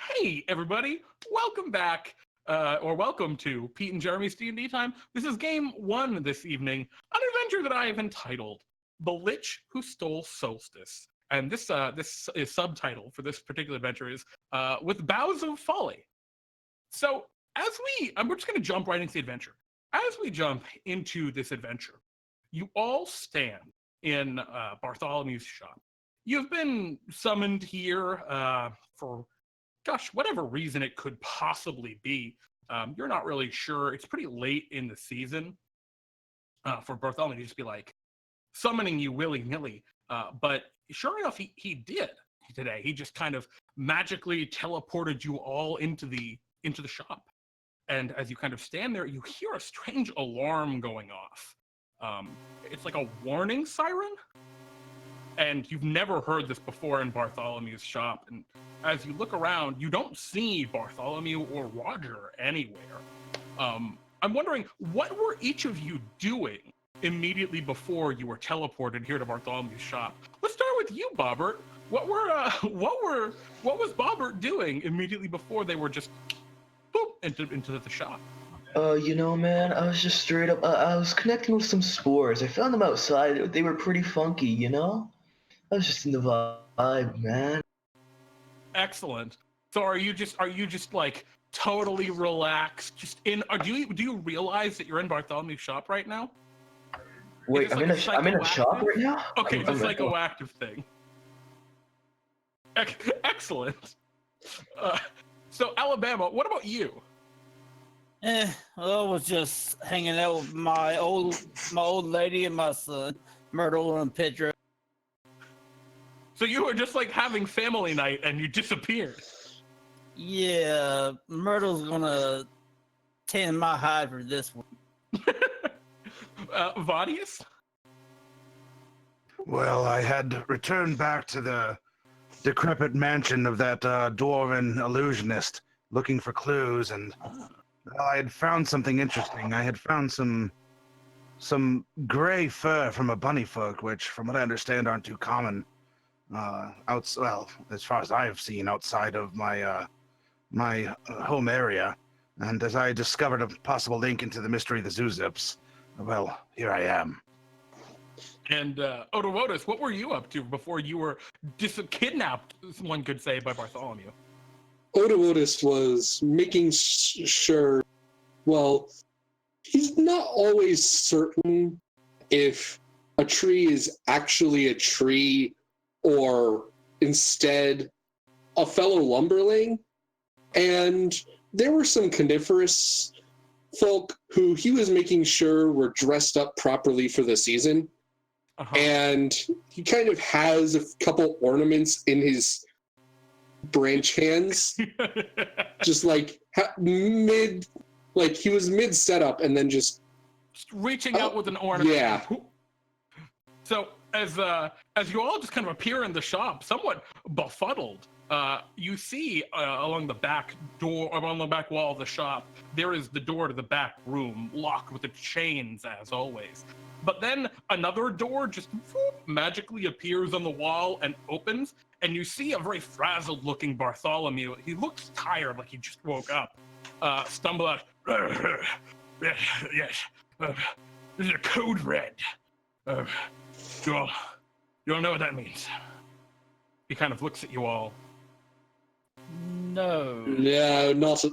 Hey, everybody. Welcome back, or welcome to Pete and Jeremy's D&D Time. This is game one this evening, an adventure that I have entitled The Lich Who Stole Solstice. And this is subtitle for this particular adventure is With Boughs of Folly. So, we're just going to jump right into the adventure. As we jump into this adventure, you all stand in Bartholomew's shop. You've been summoned here for whatever reason it could possibly be. You're not really sure. It's pretty late in the season for Bartholomew to just be like summoning you willy-nilly. But sure enough, he did today. He just kind of magically teleported you all into the shop. And as you kind of stand there, you hear a strange alarm going off. It's like a warning siren. And you've never heard this before in Bartholomew's shop. And as you look around, you don't see Bartholomew or Roger anywhere. I'm wondering, what were each of you doing immediately before you were teleported here to Bartholomew's shop? Let's start with you, Bobbert. What was Bobbert doing immediately before they were just boop into the shop? Man, I was just straight up, I was connecting with some spores. I found them outside. They were pretty funky, you know? I was just in the vibe, man. Excellent. So are you just like totally relaxed? Do you realize that you're in Bartholomew's shop right now? Wait, I'm in a shop right now? Okay, it's a psychoactive thing. Excellent. So Alabama, what about you? I was just hanging out with my old lady and my son, Myrtle and Pedro. So you were just like having family night and you disappeared. Yeah, Myrtle's gonna tan my hide for this one. Vaudius? Well, I had returned back to the decrepit mansion of that dwarven illusionist, looking for clues, and I had found something interesting. I had found some gray fur from a bunny folk, which, from what I understand, aren't too common. As far as I have seen outside of my my home area, and as I discovered a possible link into the mystery of the Zuzips, well, here I am. And Odowodus, what were you up to before you were kidnapped, one could say, by Bartholomew? Odowodus was making sure, well, he's not always certain if a tree is actually a tree or instead a fellow lumberling. And there were some coniferous folk who he was making sure were dressed up properly for the season. Uh-huh. And he kind of has a couple ornaments in his branch hands, just like he was mid setup and then just reaching out with an ornament. Yeah. So as you all just kind of appear in the shop, somewhat befuddled, you see along the back wall of the shop, there is the door to the back room, locked with its chains as always. But then another door just magically appears on the wall and opens, and you see a very frazzled-looking Bartholomew. He looks tired, like he just woke up. Stumble out. Yes. This is a code red. You all know what that means. He kind of looks at you all. No. No, not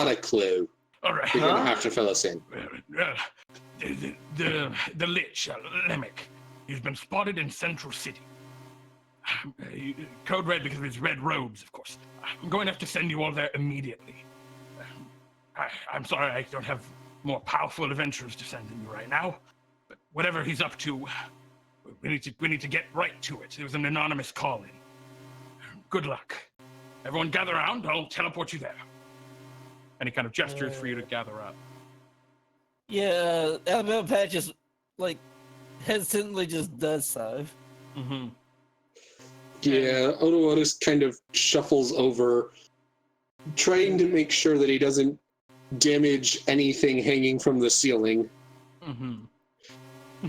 a clue. All right. You're gonna have to fill us in. The Lich, Lemmec, he's been spotted in Central City. Code red because of his red robes, of course. I'm going to have to send you all there immediately. I'm sorry I don't have more powerful adventurers to send you right now, but whatever he's up to, we need to get right to it. It was an anonymous call-in. Good luck. Everyone gather around, I'll teleport you there. And he kind of gestures for you to gather up. Yeah, Alabama Pat just, hesitantly just does so. Mm-hmm. Yeah, Odowodus kind of shuffles over, trying to make sure that he doesn't damage anything hanging from the ceiling. Mm-hmm.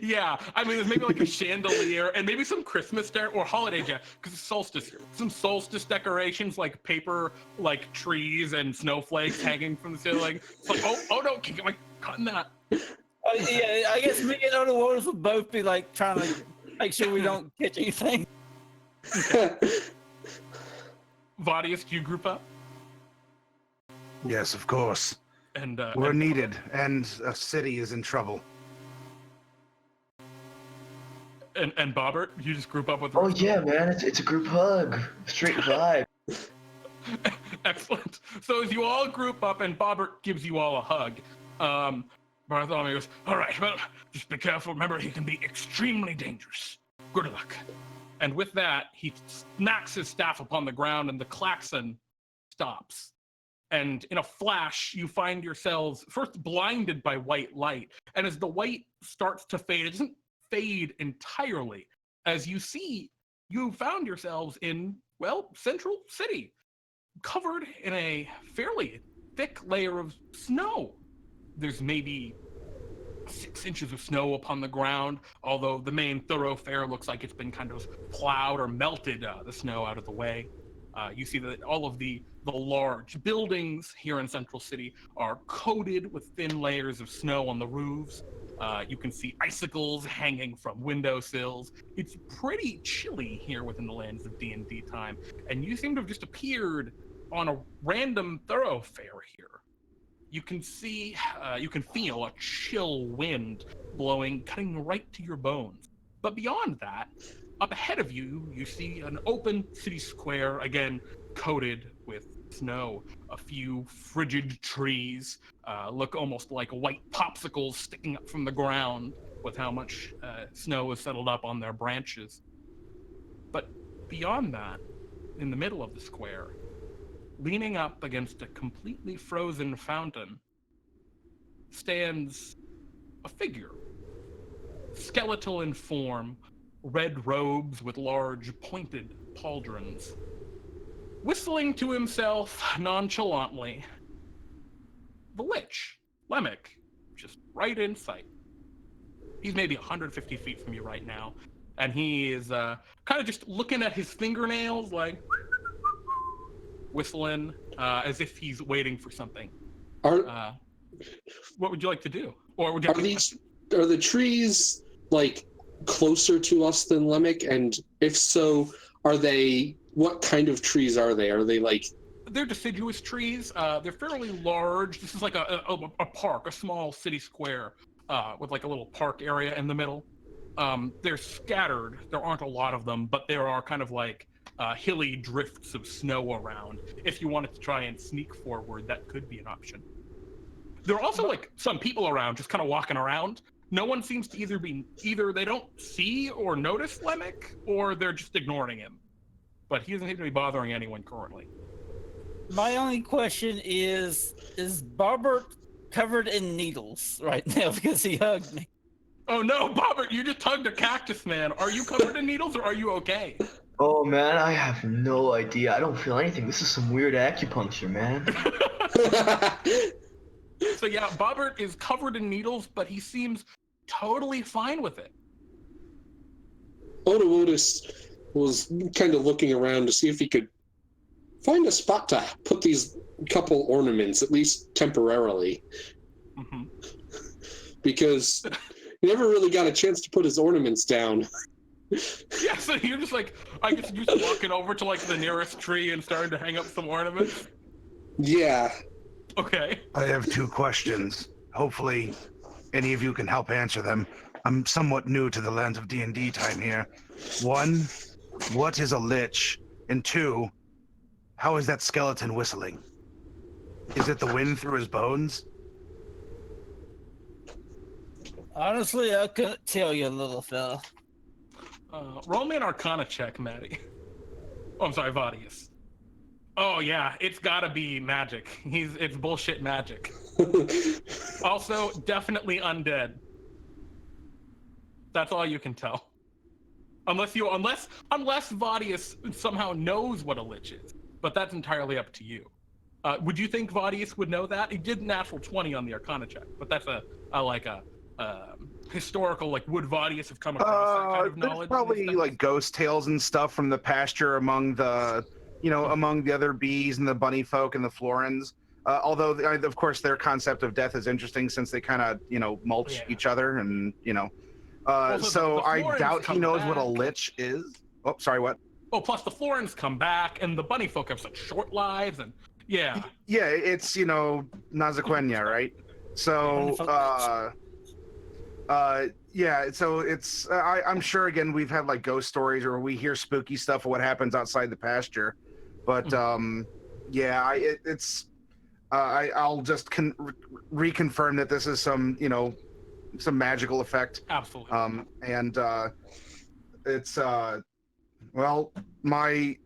yeah. I mean, there's maybe like a chandelier and maybe some Christmas or holiday because it's solstice. Some solstice decorations like paper, like trees and snowflakes hanging from the ceiling. It's like, oh no, am I cutting that? Yeah, I guess me and Odowodus will both be like trying to make sure we don't catch anything. Vaudius, do you group up? Yes, of course. And We're needed, and a city is in trouble. And Bobbert, you just group up with. Oh yeah, man, it's a group hug, straight vibe. Excellent. So as you all group up and Bobbert gives you all a hug, Bartholomew goes, all right, well, just be careful. Remember, he can be extremely dangerous. Good luck. And with that, he smacks his staff upon the ground and the klaxon stops. And in a flash, you find yourselves first blinded by white light. And as the white starts to fade, it doesn't fade entirely. As you see, you found yourselves in, well, Central City, covered in a fairly thick layer of snow. There's maybe 6 inches of snow upon the ground, although the main thoroughfare looks like it's been kind of plowed or melted the snow out of the way. You see that all of the large buildings here in Central City are coated with thin layers of snow on the roofs. You can see icicles hanging from windowsills. It's pretty chilly here within the lands of DnDTime, and you seem to have just appeared on a random thoroughfare here. You can see, you can feel a chill wind blowing, cutting right to your bones. But beyond that, up ahead of you, you see an open city square, again, coated with snow. A few frigid trees look almost like white popsicles sticking up from the ground with how much snow has settled up on their branches. But beyond that, in the middle of the square, leaning up against a completely frozen fountain, stands a figure, skeletal in form, red robes with large pointed pauldrons. Whistling to himself nonchalantly, the Lich, Lemmec, just right in sight. He's maybe 150 feet from you right now, and he is kind of just looking at his fingernails, like whistling, as if he's waiting for something. What would you like to do? Or would you are the trees like closer to us than Lemmec? And if so, are they? What kind of trees are they? Are they like? They're deciduous trees. They're fairly large. This is like a park, a small city square, with like a little park area in the middle. They're scattered. There aren't a lot of them, but there are kind of like hilly drifts of snow around. If you wanted to try and sneak forward, that could be an option. There are also like some people around, just kind of walking around. No one seems to either they don't see or notice Lemmec, or they're just ignoring him. But he doesn't seem to be bothering anyone currently. My only question is Bobbert covered in needles right now because he hugged me? Oh no, Bobbert, you just hugged a cactus man. Are you covered in needles or are you okay? Oh man, I have no idea. I don't feel anything. This is some weird acupuncture, man. So yeah, Bobbert is covered in needles, but he seems totally fine with it. Odowodus was kind of looking around to see if he could find a spot to put these couple ornaments, at least temporarily. Mm-hmm. Because he never really got a chance to put his ornaments down. Yeah, so you're just like, I guess you're just walking over to like the nearest tree and starting to hang up some ornaments? Yeah. Okay. I have 2 questions. Hopefully, any of you can help answer them. I'm somewhat new to the Lands of DnDTime here. 1, what is a lich? And 2, how is that skeleton whistling? Is it the wind through his bones? Honestly, I couldn't tell you, little fella. Roll me an Arcana check, Maddie. Oh, I'm sorry, Vaudius. Oh yeah, it's gotta be magic. It's bullshit magic. Also, definitely undead. That's all you can tell. Unless Vaudius somehow knows what a lich is, but that's entirely up to you. Would you think Vaudius would know that? He did natural 20 on the Arcana check, but that's a historical, like would Vaudius have come across that kind of There's knowledge? probably like ghost tales and stuff from the pasture among the, among the other bees and the bunny folk and the Florans. Although, of course, their concept of death is interesting since they kind of, mulch each other and, Also, so the I Florans doubt he come knows what a back. lich is. Oh, sorry, what? Oh, plus the Florans come back, and the bunny folk have such short lives, and yeah. Yeah, it's, Nazaquenya, right? So, yeah, so it's, I'm sure, again, we've had like ghost stories or we hear spooky stuff of what happens outside the pasture. But, yeah, I'll just reconfirm that this is some, some magical effect. Absolutely. And it's, well, my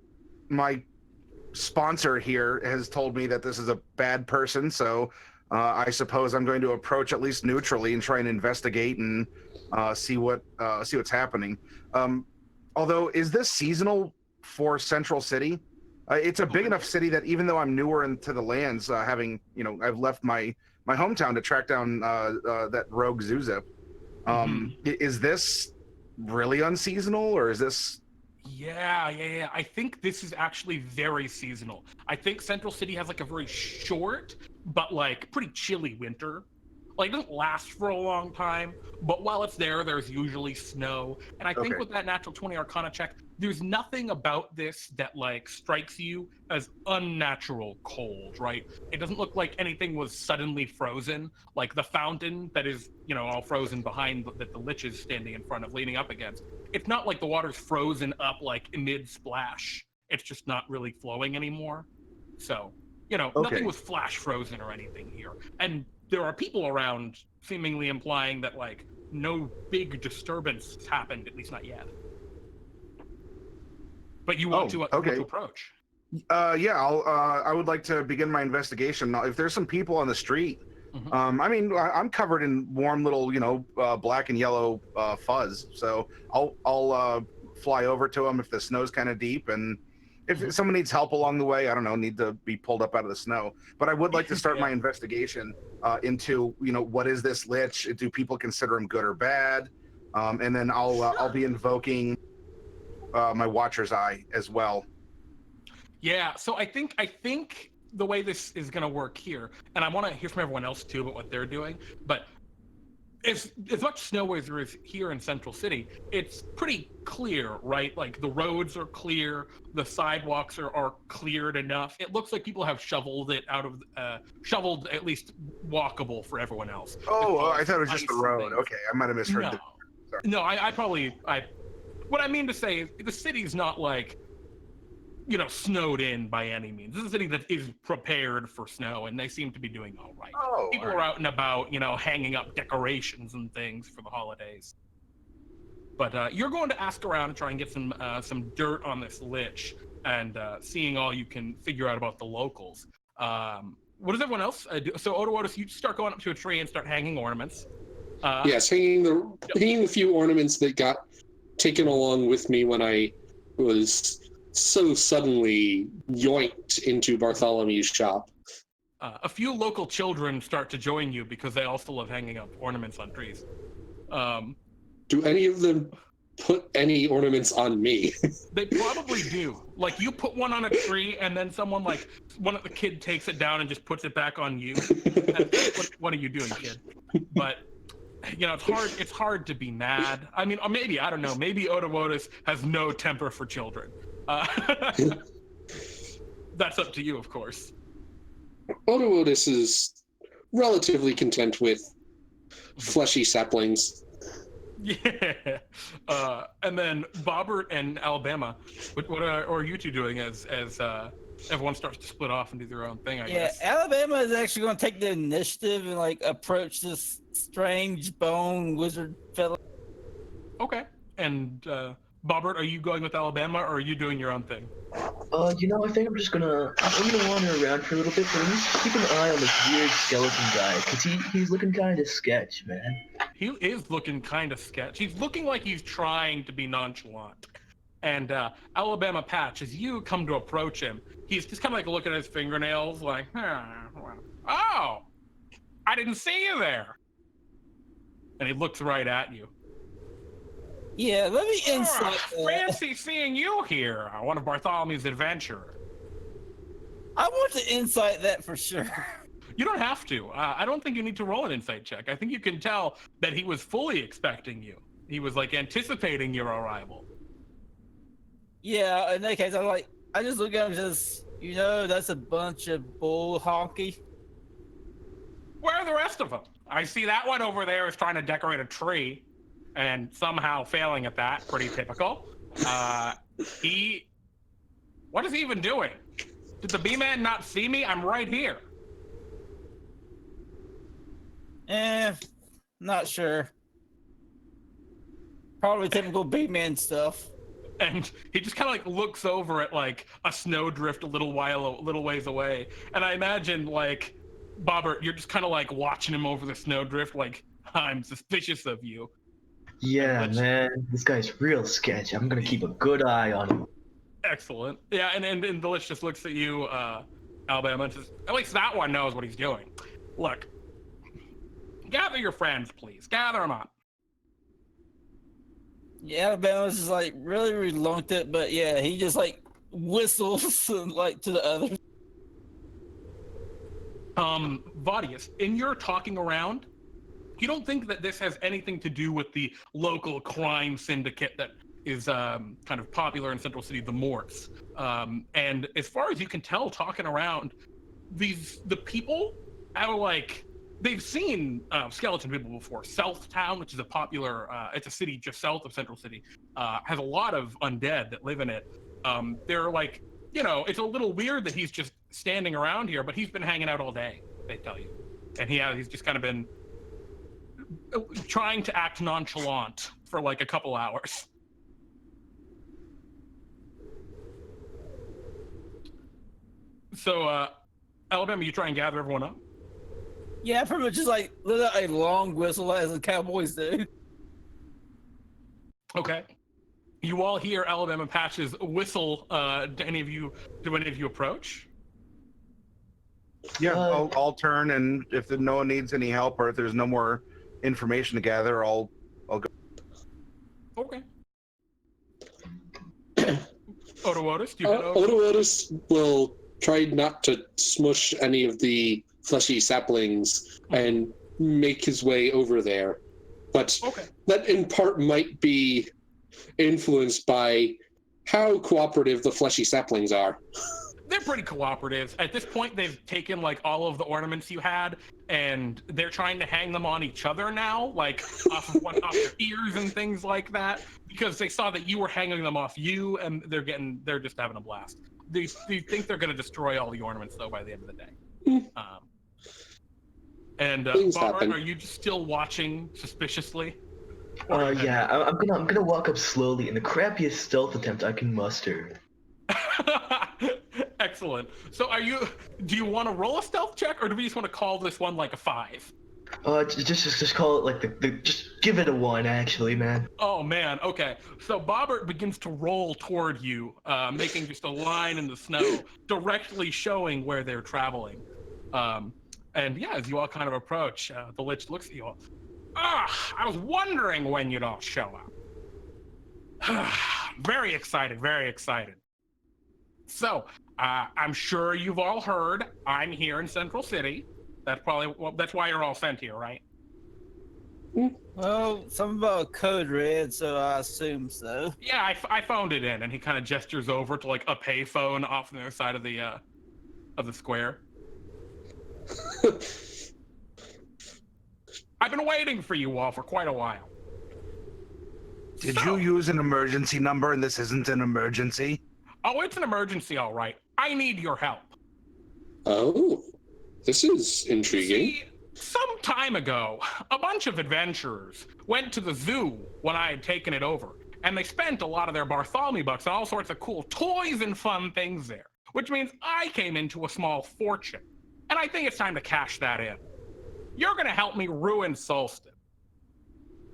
sponsor here has told me that this is a bad person, so I suppose I'm going to approach at least neutrally and try and investigate and see what's happening. Although, is this seasonal for Central City? It's a big enough city that even though I'm newer into the lands, having I've left my hometown to track down that rogue Zuzip. Is this really unseasonal, or is this? Yeah. I think this is actually very seasonal. I think Central City has like a very short, but like pretty chilly winter. Like it doesn't last for a long time, but while it's there, there's usually snow. And I think with that natural 20 Arcana check, there's nothing about this that like strikes you as unnatural cold, right? It doesn't look like anything was suddenly frozen, like the fountain that is, all frozen behind that the Lich is standing in front of, leaning up against. It's not like the water's frozen up like mid splash. It's just not really flowing anymore. So, nothing was flash frozen or anything here. And there are people around seemingly implying that like no big disturbance has happened, at least not yet. But you want to approach? Yeah, I would like to begin my investigation. Now, if there's some people on the street, I mean, I'm covered in warm little, black and yellow fuzz. So I'll fly over to them if the snow's kind of deep, and if someone needs help along the way, I don't know, need to be pulled up out of the snow. But I would like to start my investigation into, what is this Lich? Do people consider him good or bad? And then I'll be invoking my Watcher's Eye as well. Yeah, so I think the way this is going to work here, and I want to hear from everyone else too about what they're doing, but as much snow as there is here in Central City, it's pretty clear, right? Like the roads are clear, the sidewalks are cleared enough. It looks like people have shoveled it out of, shoveled at least walkable for everyone else. Oh, I thought it was just the road. Okay, I might have misheard. No, what I mean to say is the city's not like, snowed in by any means. This is a city that is prepared for snow, and they seem to be doing all right. People are out and about, hanging up decorations and things for the holidays. But you're going to ask around and try and get some dirt on this Lich, and seeing all you can figure out about the locals. What does everyone else do? So Odowodus, you start going up to a tree and start hanging ornaments. Yes, hanging the few ornaments that got taken along with me when I was so suddenly yoinked into Bartholomew's shop. A few local children start to join you because they also love hanging up ornaments on trees. Do any of them put any ornaments on me? They probably do. Like you put one on a tree, and then someone one of the kid takes it down and just puts it back on you. What are you doing, kid? But it's hard to be mad. I mean, or maybe, I don't know, maybe Odowodus has no temper for children. That's up to you, of course. Odowodus is relatively content with fleshy saplings. Yeah. And then Bobbert and Alabama, what are you two doing as everyone starts to split off and do their own thing, I guess? Yeah, Alabama is actually going to take the initiative and approach this strange bone wizard fella. Okay. And Bobbert, are you going with Alabama, or are you doing your own thing? I think I'm gonna wander around for a little bit, but at least keep an eye on this weird skeleton guy, because he's looking kind of sketch, man. He is looking kind of sketch. He's looking like he's trying to be nonchalant. And Alabama Patch, as you come to approach him, he's just kind of looking at his fingernails oh, I didn't see you there. And he looks right at you. Yeah, let me insight that. Fancy seeing you here, one of Bartholomew's adventurers. I want to insight that for sure. You don't have to. I don't think you need to roll an insight check. I think you can tell that he was fully expecting you. He was like anticipating your arrival. Yeah, in that case, I just look at him and just, that's a bunch of bull honky. Where are the rest of them? I see that one over there is trying to decorate a tree and somehow failing at that. Pretty typical. What is he even doing? Did the B-Man not see me? I'm right here. Not sure. Probably typical B-Man stuff. And he just kind of like looks over at like a snowdrift a little ways away. And I imagine like, Bobbert, you're just kind of like watching him over the snowdrift, like, I'm suspicious of you. Yeah, man, this guy's real sketchy. I'm gonna keep a good eye on him. Excellent. Yeah, and the Lich just looks at you, Alabama, and says, at least that one knows what he's doing. Look, gather your friends, please. Gather them up. Yeah, Alabama's just like really reluctant, but yeah, he just like whistles like to the others. Vaudius, in your talking around, you don't think that this has anything to do with the local crime syndicate that is kind of popular in Central City, the Morts. And as far as you can tell, talking around, the people are like, they've seen skeleton people before. Southtown, which is a popular, it's a city just south of Central City, has a lot of undead that live in it. They're like, it's a little weird that he's just standing around here, but he's been hanging out all day, they tell you. And he's just kind of been trying to act nonchalant for like a couple hours. So, Alabama, you try and gather everyone up? Yeah, pretty much just like let out a long whistle as the cowboys do. Okay. You all hear Alabama Patch's whistle. Do any of you approach? Yeah, I'll turn, and if no one needs any help or if there's no more information to gather, I'll go. Okay. Odowodus, do you head over? Odowodus will try not to smush any of the fleshy saplings and make his way over there. But that in part might be influenced by how cooperative the fleshy saplings are. They're pretty cooperative. At this point, they've taken like all of the ornaments you had, and they're trying to hang them on each other now, like off their ears and things like that, because they saw that you were hanging them off you, and they're just having a blast. They think they're going to destroy all the ornaments though by the end of the day. Bobbert, are you just still watching suspiciously? Yeah, I'm gonna walk up slowly in the crappiest stealth attempt I can muster. Excellent. So do you want to roll a stealth check, or do we just want to call this one like a 5? Just call it like just give it a 1, actually, man. Oh man, okay. So Bobbert begins to roll toward you, making just a line in the snow, directly showing where they're traveling. And yeah, as you all kind of approach, the Lich looks at you all. I was wondering when you'd all show up. Very excited, very excited. So, I'm sure you've all heard I'm here in Central City. That's why you're all sent here, right? Well, something about code red, so I assume so. Yeah, I phoned it in, and he kind of gestures over to like a payphone off on the other side of the square. I've been waiting for you all for quite a while. Did you use an emergency number and this isn't an emergency? Oh, it's an emergency, all right. I need your help. Oh, this is intriguing. See, some time ago, a bunch of adventurers went to the zoo when I had taken it over, and they spent a lot of their Bartholomew bucks on all sorts of cool toys and fun things there, which means I came into a small fortune, and I think it's time to cash that in. You're gonna help me ruin Solstice.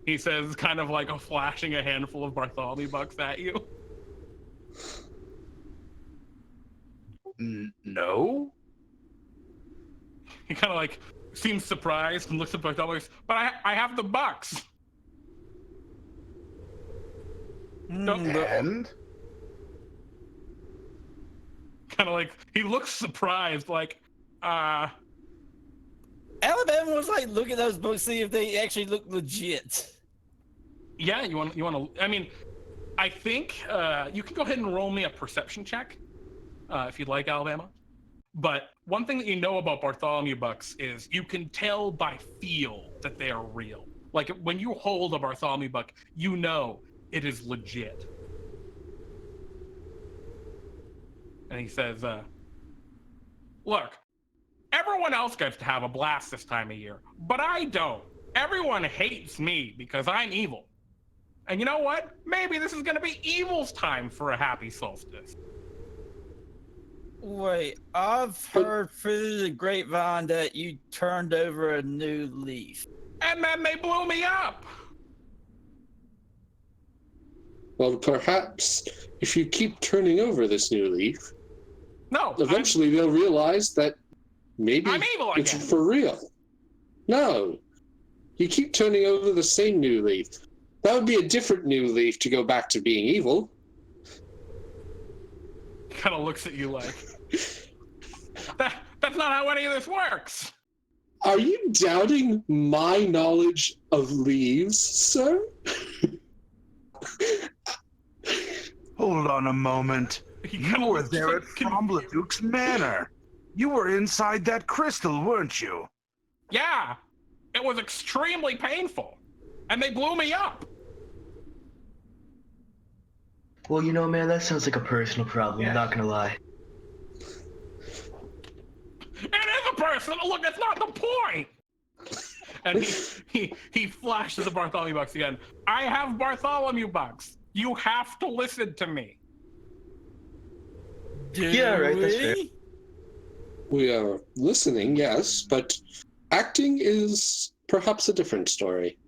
He says, kind of like flashing a handful of Bartholomew bucks at you. No. He kind of like seems surprised and looks at Bartholomew. But I have the bucks. And Kind of like he looks surprised, like, Alabama was like, look at those books, see if they actually look legit. yeah, you want to. I mean, I think you can go ahead and roll me a perception check if you'd like, Alabama. But one thing that you know about Bartholomew bucks is you can tell by feel that they are real. Like when you hold a Bartholomew buck, you know it is legit. And he says, look, everyone else gets to have a blast this time of year, but I don't. Everyone hates me because I'm evil. And you know what? Maybe this is going to be evil's time for a happy solstice. Wait, I've heard through the grapevine that you turned over a new leaf. And then they blew me up. Well, perhaps if you keep turning over this new leaf, No, eventually they'll realize that maybe I'm evil it's again. for real. No. You keep turning over the same new leaf. That would be a different new leaf to go back to being evil. Kind of looks at you like, that's not how any of this works. Are you doubting my knowledge of leaves, sir? hold on a moment. He You kinda were looks there like at confused. Frombletook's Manor. You were inside that crystal, weren't you? Yeah, it was extremely painful. And they blew me up. Well, you know, man, that sounds like a personal problem, not gonna lie. It is a person. Look, that's not the point. And he flashes the Bartholomew bucks again. I have Bartholomew bucks. You have to listen to me. Yeah, right, that's fair. We are listening, yes, but acting is perhaps a different story.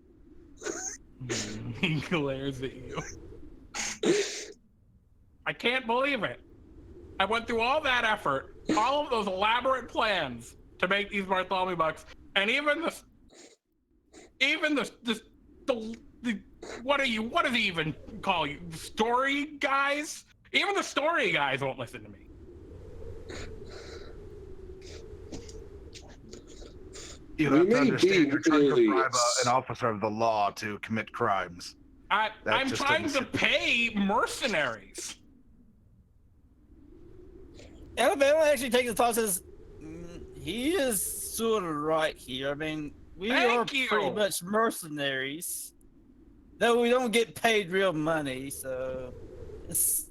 He glares at you. I can't believe it. I went through all that effort, all of those elaborate plans to make these Bartholomew bucks, and even the what does he even call you? Story guys? Even the story guys won't listen to me. You We have to may understand be you're trying to bribe idiots. an officer of the law to commit crimes. I'm just trying doesn't to pay mercenaries. Alabama actually takes the thought and says, he is sort of right here. I mean, we are Thank you. pretty much mercenaries, though we don't get paid real money, so it's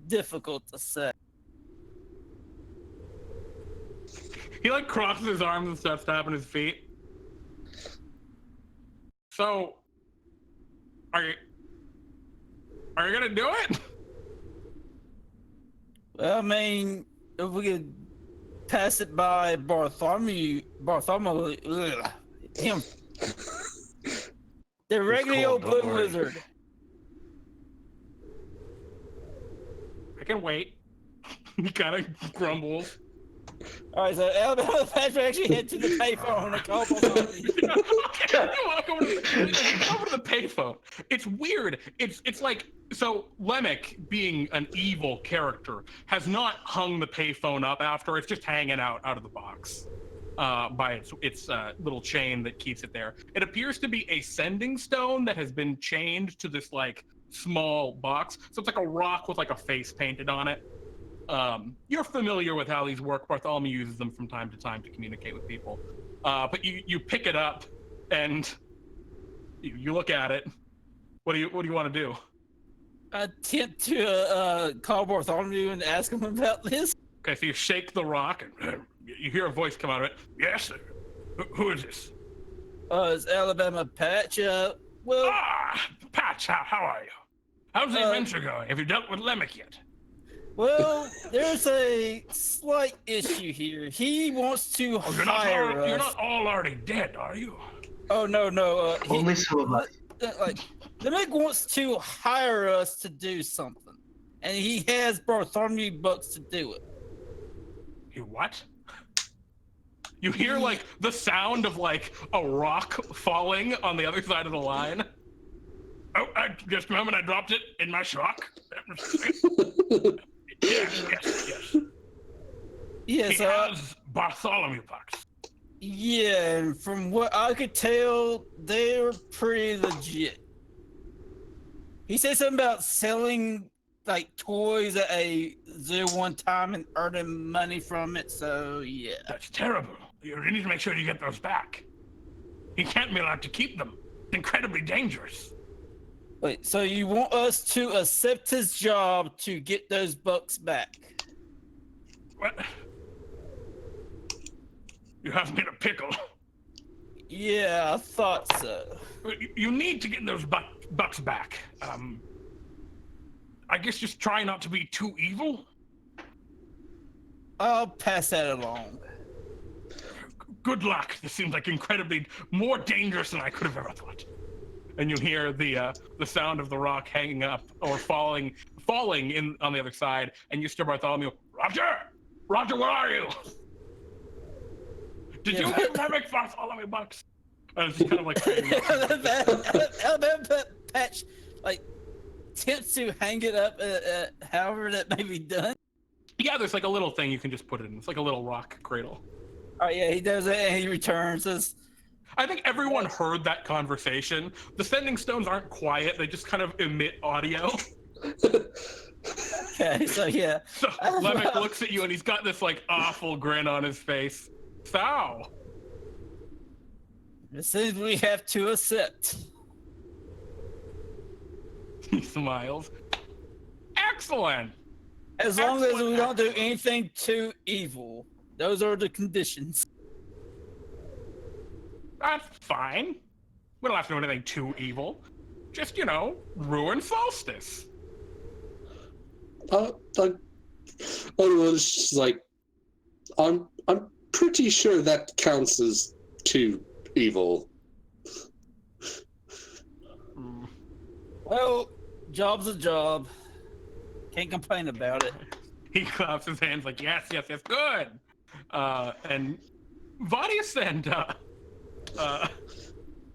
difficult to say. He like crosses his arms and starts tapping his feet. So, are you gonna do it? Well, I mean, if we could pass it by Bartholomew, ugh, him, the regular cool, old don't blue worry. wizard. I can wait. He kind of grumbles. All right, so Alabama Patrick actually head to the payphone and call Bartholomew. Okay, you walk over to the payphone. It's weird. It's like, so Lemmec, being an evil character, has not hung the payphone up after. It's just hanging out of the box by its little chain that keeps it there. It appears to be a sending stone that has been chained to this like small box. So it's like a rock with like a face painted on it. You're familiar with how these work. Bartholomew uses them from time to time to communicate with people. But you pick it up and you look at it. What do you want to do? Attempt to call Bartholomew and ask him about this. Okay, so you shake the rock and you hear a voice come out of it. Yes, sir. Who is this? It's Alabama Patch. Well, Ah, Patch, how are you? How's the adventure going? Have you dealt with Lemmec yet? well, there's a slight issue here. He wants to Oh, hire us. you're not all already dead, are you? Oh no. Only some of us. Like Lemmec wants to hire us to do something, and he has Bartholomew bucks to do it. You what? You hear like the sound of like a rock falling on the other side of the line. Oh, just a moment, I dropped it in my shock. Yes. Yeah, He so has Bartholomew bucks. yeah, and from what I could tell, they were pretty legit. He said something about selling like toys at a 0-1 time and earning money from it. So yeah. That's terrible. You need to make sure you get those back. He can't be allowed to keep them. It's incredibly dangerous. Wait, so you want us to accept his job to get those bucks back? What? You have me in a pickle. Yeah, I thought so. You need to get those bucks back. I guess just try not to be too evil. I'll pass that along. Good luck. This seems like incredibly more dangerous than I could have ever thought. And you hear the sound of the rock hanging up or falling in on the other side, and you hear Bartholomew. Roger, where are you? Did you have Lemmec Bartholomew bucks? And it's just kind of like Patch like attempts to hang it up, however that may be done. yeah, there's like a little thing you can just put it in. It's like a little rock cradle. Oh yeah, he does it and he returns us. I think everyone heard that conversation. The sending stones aren't quiet; they just kind of emit audio. Okay, so yeah. So Lemmec looks at you and he's got this like awful grin on his face. So, This is we have to accept. he smiles. Excellent. As long as we don't do anything too evil. Those are the conditions. That's fine. We don't have to do anything too evil. Just, ruin Solstice. Odowodus is like, I'm pretty sure that counts as too evil. Well, job's a job. Can't complain about it. He claps his hands like, yes, good. And Vaudius and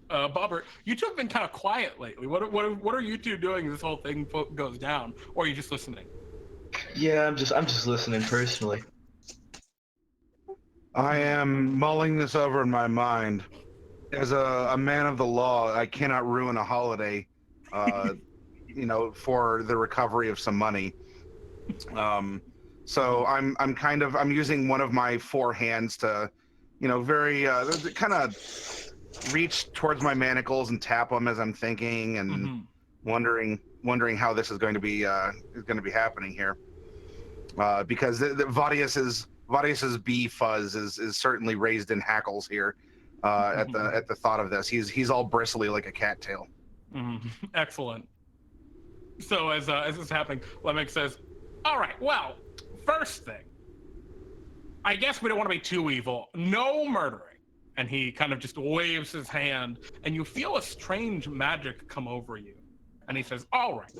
Bobbert, you two have been kind of quiet lately. What are you two doing as this whole thing goes down? Or are you just listening? Yeah, I'm just listening personally. I am mulling this over in my mind. As a man of the law, I cannot ruin a holiday, for the recovery of some money. So I'm using one of my four hands to, very kind of reach towards my manacles and tap them as I'm thinking and wondering how this is going to be happening here. Because the Vaudius's bee fuzz is certainly raised in hackles here at the thought of this. He's all bristly like a cattail. Excellent. So as this is happening, Lemmec says, "All right, well, first thing, I guess we don't want to be too evil. No murdering." And he kind of just waves his hand, and you feel a strange magic come over you. And he says, "All right,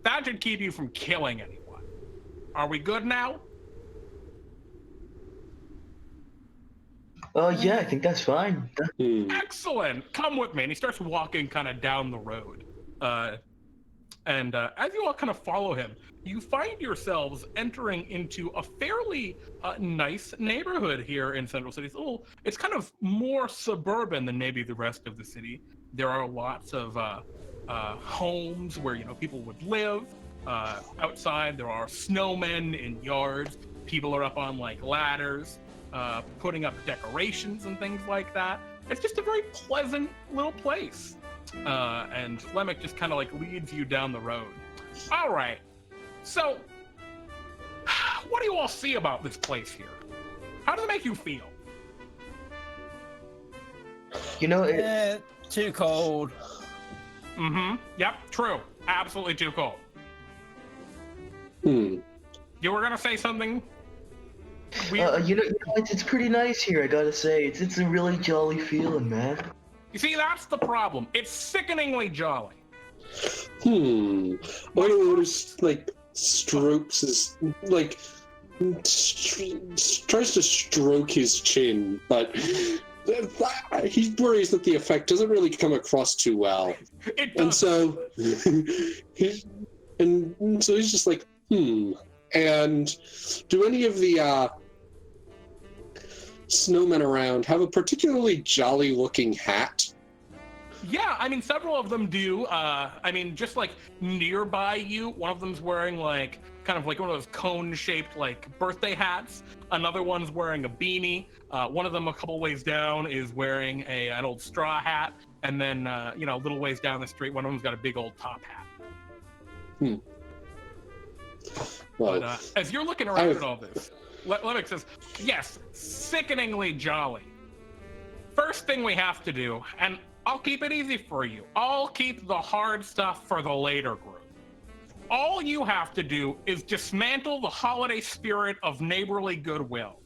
that should keep you from killing anyone. Are we good now?" Yeah, I think that's fine. Excellent. Come with me. And he starts walking kind of down the road. And as you all kind of follow him, you find yourselves entering into a fairly nice neighborhood here in Central City. It's kind of more suburban than maybe the rest of the city. There are lots of homes where people would live. Outside, there are snowmen in yards. People are up on like ladders, putting up decorations and things like that. It's just a very pleasant little place. And Lemmec just kind of like leads you down the road. All right. So, what do you all see about this place here? How does it make you feel? Too cold. Yep, true. Absolutely too cold. You were gonna say something? It's pretty nice here, I gotta say. It's a really jolly feeling, man. You see, that's the problem. It's sickeningly jolly. Odowodus like strokes his tries to stroke his chin, but he worries that the effect doesn't really come across too well. It And does. so, he's just like, And do any of the snowmen around have a particularly jolly-looking hat? Yeah, I mean, several of them do. I mean, just like nearby you, one of them's wearing like kind of like one of those cone-shaped like birthday hats. Another one's wearing a beanie. One of them, a couple ways down, is wearing an old straw hat. And then, a little ways down the street, one of them's got a big old top hat. Well, But as you're looking around at all this, Lemmec says, yes, sickeningly jolly. First thing we have to do, and I'll keep it easy for you. I'll keep the hard stuff for the later group. All you have to do is dismantle the holiday spirit of neighborly goodwill.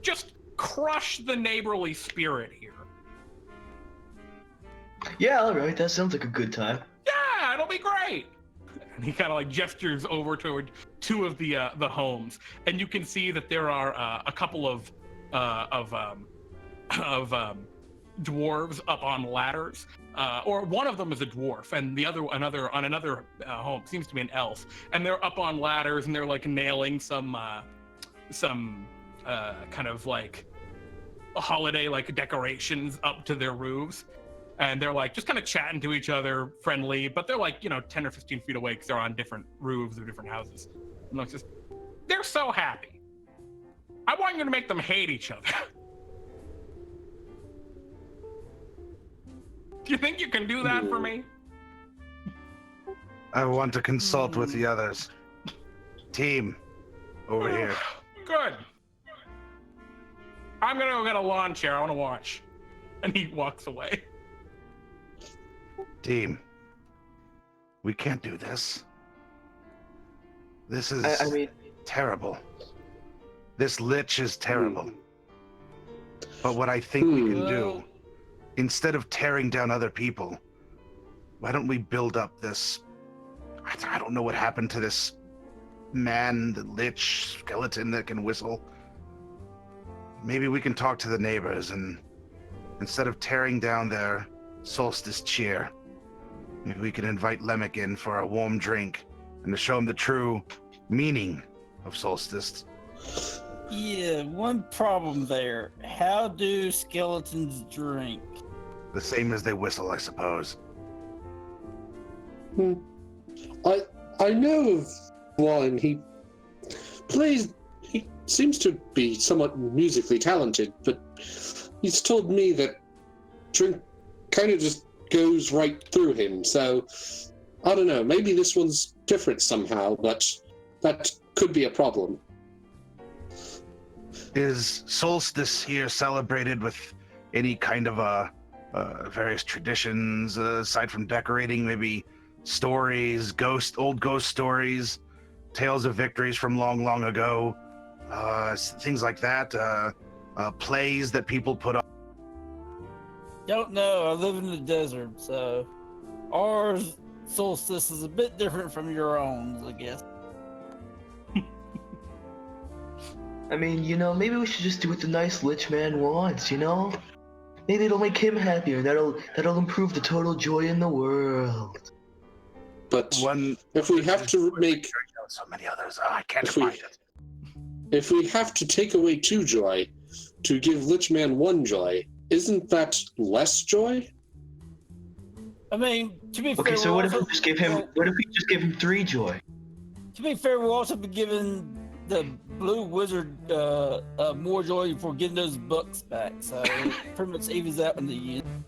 Just crush the neighborly spirit here. Yeah, alright, that sounds like a good time. Yeah, it'll be great. And he kind of like gestures over toward two of the homes, and you can see that there are a couple of dwarves up on ladders, or one of them is a dwarf, and the other on another home seems to be an elf, and they're up on ladders and they're like nailing some kind of like holiday like decorations up to their roofs, and they're like just kind of chatting to each other, friendly, but they're like 10 or 15 feet away because they're on different roofs of different houses. And it's just, they're so happy. I want you to make them hate each other. Do you think you can do that for me? I want to consult with the others. Team, over here. Good. I'm gonna go get a lawn chair. I want to watch. And he walks away. Team, we can't do this. This is I mean, terrible. This lich is terrible. But what I think we can do, instead of tearing down other people, why don't we build up this... I don't know what happened to this man, the lich, skeleton that can whistle. Maybe we can talk to the neighbors, and instead of tearing down their solstice cheer, maybe we can invite Lemmec in for a warm drink and to show him the true meaning of solstice. Yeah, one problem there. How do skeletons drink? The same as they whistle, I suppose. I know of one. He seems to be somewhat musically talented, but he's told me that drink kind of just goes right through him. So I don't know. Maybe this one's different somehow, but that could be a problem. Is solstice here celebrated with any kind of various traditions aside from decorating? Maybe stories, old ghost stories, tales of victories from long, long ago, things like that. Plays that people put on. Don't know. I live in the desert, so our solstice is a bit different from your own, I guess. I mean, maybe we should just do what the nice lich man wants, Maybe it'll make him happier, and that'll improve the total joy in the world. But if we have to make so many others, I can't find it. If we have to take away 2 joy to give Lichman 1 joy, isn't that less joy? I mean, to be fair, Okay, so what if we also- just give him? What if we just give him 3 joy? To be fair, we'll also be giving the blue wizard more joy for getting those books back, so it pretty much evens out in the end.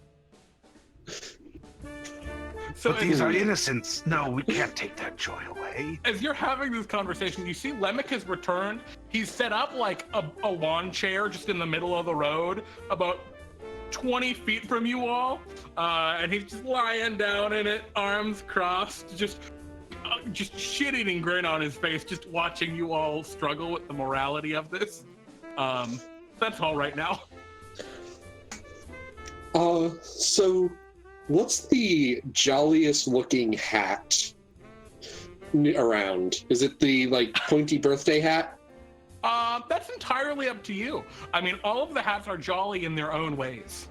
So But these are innocents. No, we can't take that joy away. as you're having this conversation, you see Lemmec has returned. He's set up like a lawn chair just in the middle of the road, about 20 feet from you all, and he's just lying down in it, arms crossed, just shit-eating grin on his face, just watching you all struggle with the morality of this. That's all right now. So what's the jolliest looking hat around? Is it the like pointy birthday hat? That's entirely up to you. I mean, all of the hats are jolly in their own ways.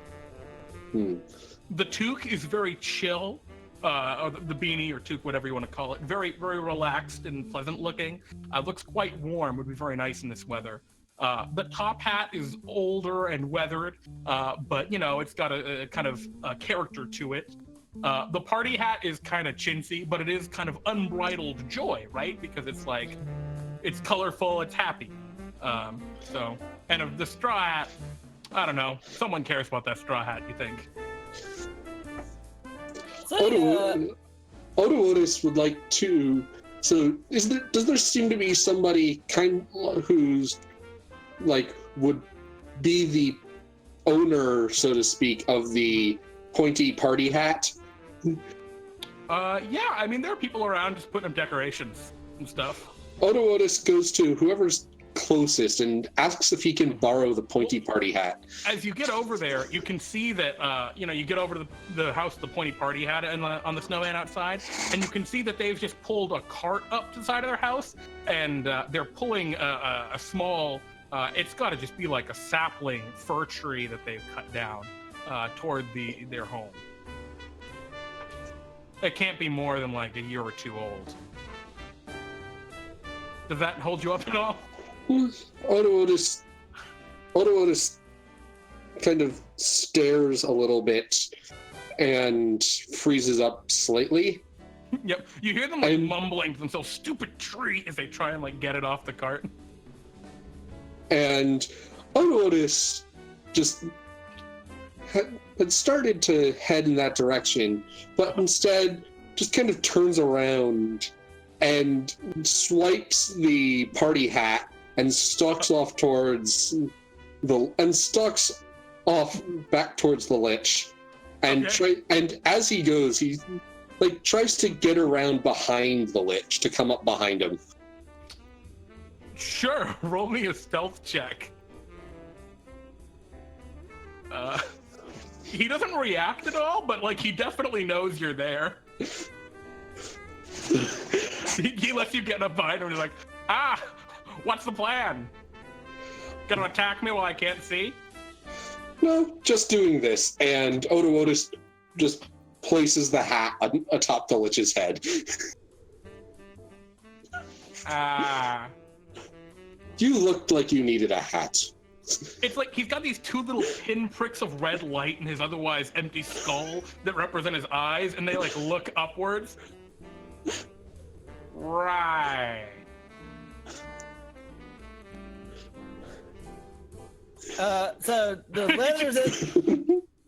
The toque is very chill, or the beanie or toque, whatever you want to call it, very, very relaxed and pleasant looking. Looks quite warm, would be very nice in this weather. The top hat is older and weathered, but you know, it's got a kind of character to it. The party hat is kind of chintzy, but it is kind of unbridled joy, right? Because it's like, it's colorful, it's happy. And of the straw hat, I don't know. Someone cares about that straw hat, you think? Odowodus would like to. So, does there seem to be somebody who's like would be the owner, so to speak, of the pointy party hat? Yeah. I mean, there are people around just putting up decorations and stuff. Odowodus goes to whoever's closest and asks if he can borrow the pointy party hat. As you get over there, you can see that, you get over to the house, the pointy party hat on the snowman outside, and you can see that they've just pulled a cart up to the side of their house, and they're pulling a small, it's got to just be like a sapling fir tree that they've cut down toward their home. It can't be more than like a year or two old. Does that hold you up at all? Odowodus kind of stares a little bit and freezes up slightly. Yep, you hear them like mumbling to themselves, "Stupid tree," as they try and like get it off the cart. And Odowodus just had started to head in that direction, but instead just kind of turns around and swipes the party hat and stalks off back towards the Lich, and and as he goes, he like tries to get around behind the Lich to come up behind him. Sure, roll me a stealth check. He doesn't react at all, but like he definitely knows you're there. He lets you get up behind him and he's like, what's the plan? Gonna attack me while I can't see? No, just doing this. And Odowodus just places the hat atop the Lich's head. You looked like you needed a hat. It's like he's got these two little pinpricks of red light in his otherwise empty skull that represent his eyes, and they like look upwards. Right. So the letters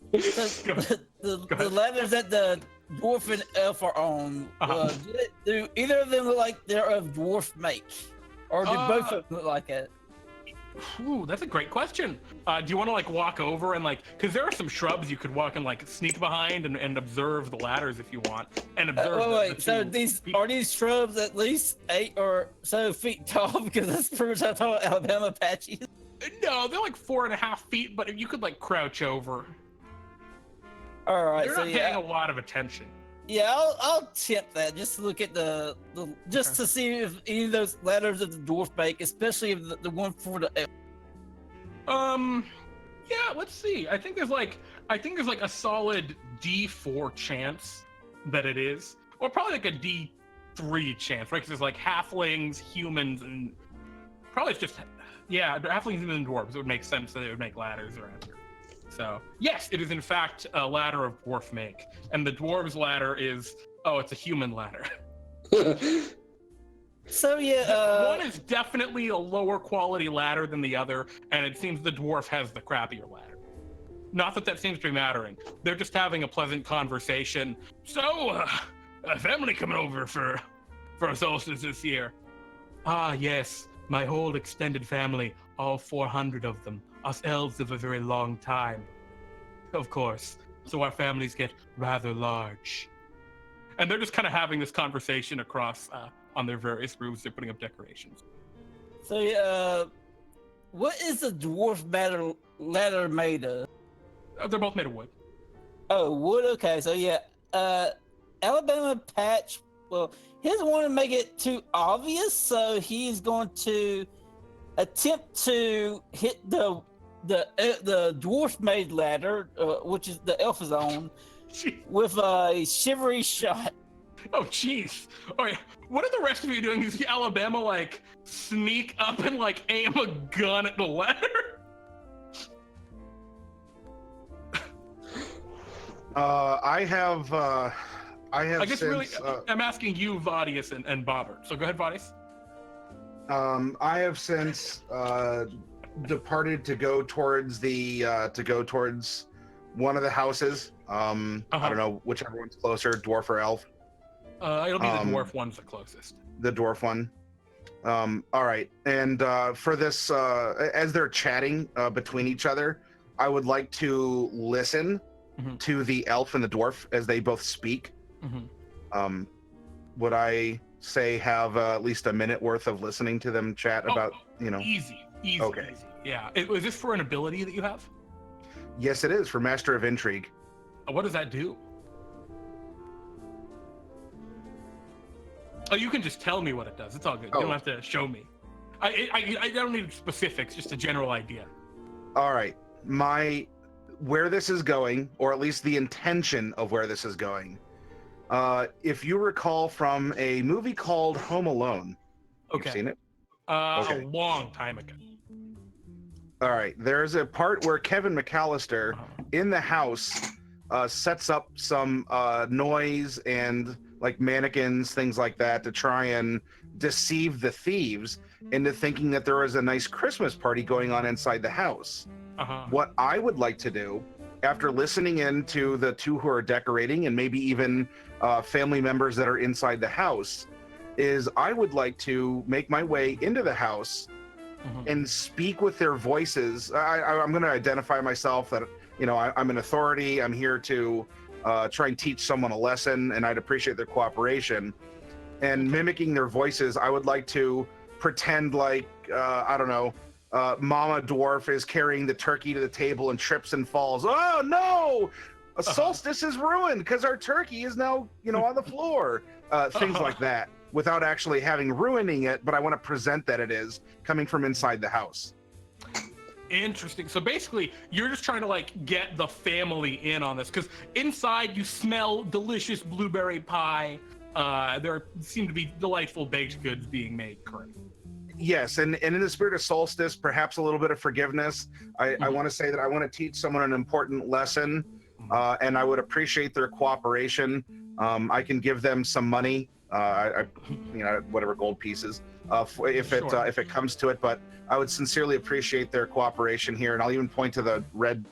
the letters that the dwarf and elf are on, do either of them look like they're of dwarf make, or do both of them look like it? Ooh, that's a great question. Do you want to like walk over and like, because there are some shrubs you could walk and like sneak behind and observe the ladders if you want, and observe. Wait. So are these shrubs at least 8 or so feet tall? Because that's pretty much how tall Alabama patch is. No, they're like 4.5 feet, but you could like crouch over. All right, They're not paying a lot of attention. Yeah, I'll attempt that just to look at the to see if any of those letters of the dwarf make, especially if the one for the elf. Yeah, let's see. I think there's like a solid D4 chance that it is, or probably like a D3 chance, right? Because there's like halflings, humans, and probably it's just halflings, humans, and dwarves. It would make sense that they would make ladders around here. So, yes, it is in fact a ladder of dwarf make. And the dwarves ladder is, it's a human ladder. So, one is definitely a lower quality ladder than the other, and it seems the dwarf has the crappier ladder. Not that seems to be mattering. They're just having a pleasant conversation. So, a family coming over for a solstice this year. Ah, yes, my whole extended family, all 400 of them. Us elves live a very long time, of course, so our families get rather large. And they're just kind of having this conversation across on their various roofs. They're putting up decorations. So, what is the dwarf ladder made of? They're both made of wood. Oh, wood. Okay, so Alabama patch well, he doesn't want to make it too obvious, so he's going to attempt to hit the dwarf made ladder, which is the elf is on, with a shivery shot. Oh, jeez. All right, what are the rest of you doing? You see Alabama, like, sneak up and, like, aim a gun at the ladder? I have I guess since, really, I'm asking you, Vaudius and Bobbert. So go ahead, Vaudius. I have since departed to go towards one of the houses. I don't know whichever one's closer, dwarf or elf. It'll be the dwarf one's the closest. The dwarf one. All right, and for this, as they're chatting between each other, I would like to listen to the elf and the dwarf as they both speak. Would I say have at least a minute worth of listening to them chat about, Easy. Okay. Easy. Yeah. Was this for an ability that you have? Yes, it is for Master of Intrigue. What does that do? Oh, you can just tell me what it does. It's all good. You don't have to show me. I don't need specifics, just a general idea. All right. Where this is going, or at least the intention of where this is going. If you recall from a movie called Home Alone, you've seen it? A long time ago. All right. There's a part where Kevin McAllister in the house sets up some noise and like mannequins, things like that, to try and deceive the thieves into thinking that there was a nice Christmas party going on inside the house. What I would like to do, after listening in to the two who are decorating and maybe even family members that are inside the house, is I would like to make my way into the house and speak with their voices. I'm going to identify myself that, I'm an authority. I'm here to try and teach someone a lesson, and I'd appreciate their cooperation. And mimicking their voices, I would like to pretend like, Mama Dwarf is carrying the turkey to the table and trips and falls. Oh no! A solstice is ruined because our turkey is now, on the floor. Things like that, without actually ruining it, but I want to present that it is coming from inside the house. Interesting. So basically, you're just trying to get the family in on this, because inside you smell delicious blueberry pie. There seem to be delightful baked goods being made currently. Yes, and in the spirit of Solstice, perhaps a little bit of forgiveness. I want to say that I want to teach someone an important lesson, and I would appreciate their cooperation. I can give them some money, whatever gold pieces, if it comes to it. But I would sincerely appreciate their cooperation here, and I'll even point to the red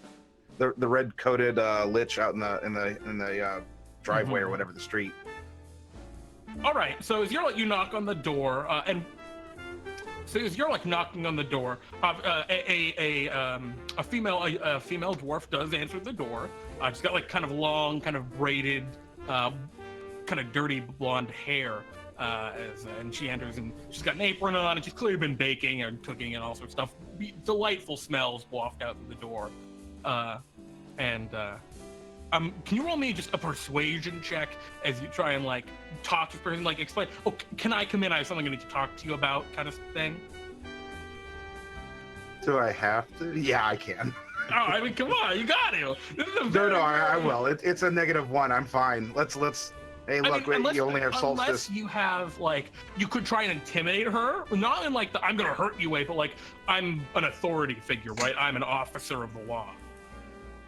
coated lich out in the driveway or whatever, the street. All right. So as you knock on the door, So as you're knocking on the door, a female dwarf does answer the door. She's got kind of long, kind of braided, kind of dirty blonde hair, and she enters, and she's got an apron on, and she's clearly been baking and cooking and all sorts of stuff. Delightful smells waft out through the door, can you roll me just a persuasion check as you try and talk to the person, explain, oh, can I come in? I have something I need to talk to you about, kind of thing. Do I have to? Yeah, I can. Oh, I mean, come on, you got to. This is I will. It's a -1. I'm fine. Let's. Hey, look, you only have Solstice. Unless you have you could try and intimidate her, not in the I'm gonna hurt you way, but I'm an authority figure, right? I'm an officer of the law.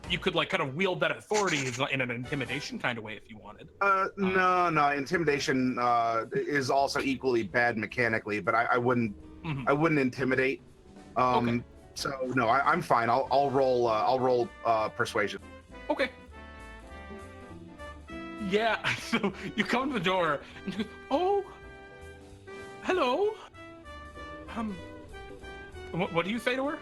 You could kind of wield that authority in an intimidation kind of way if you wanted. No. Intimidation is also equally bad mechanically, but I wouldn't. I wouldn't intimidate. Okay. So no, I'm fine. I'll roll persuasion. Okay. Yeah. So you come to the door and she goes, "Oh, hello. What do you say to her?"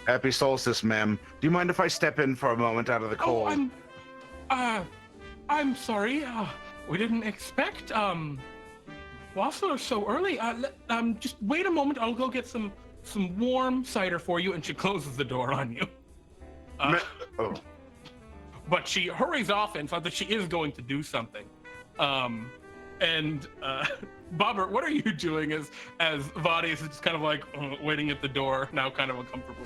Happy Solstice, ma'am. Do you mind if I step in for a moment out of the cold? Oh, I'm sorry. We didn't expect, waffle so early. Just wait a moment. I'll go get some warm cider for you. And she closes the door on you. But she hurries off and thought that she is going to do something. And Bobbert, what are you doing as Vaudius is just kind of like waiting at the door, now kind of uncomfortable?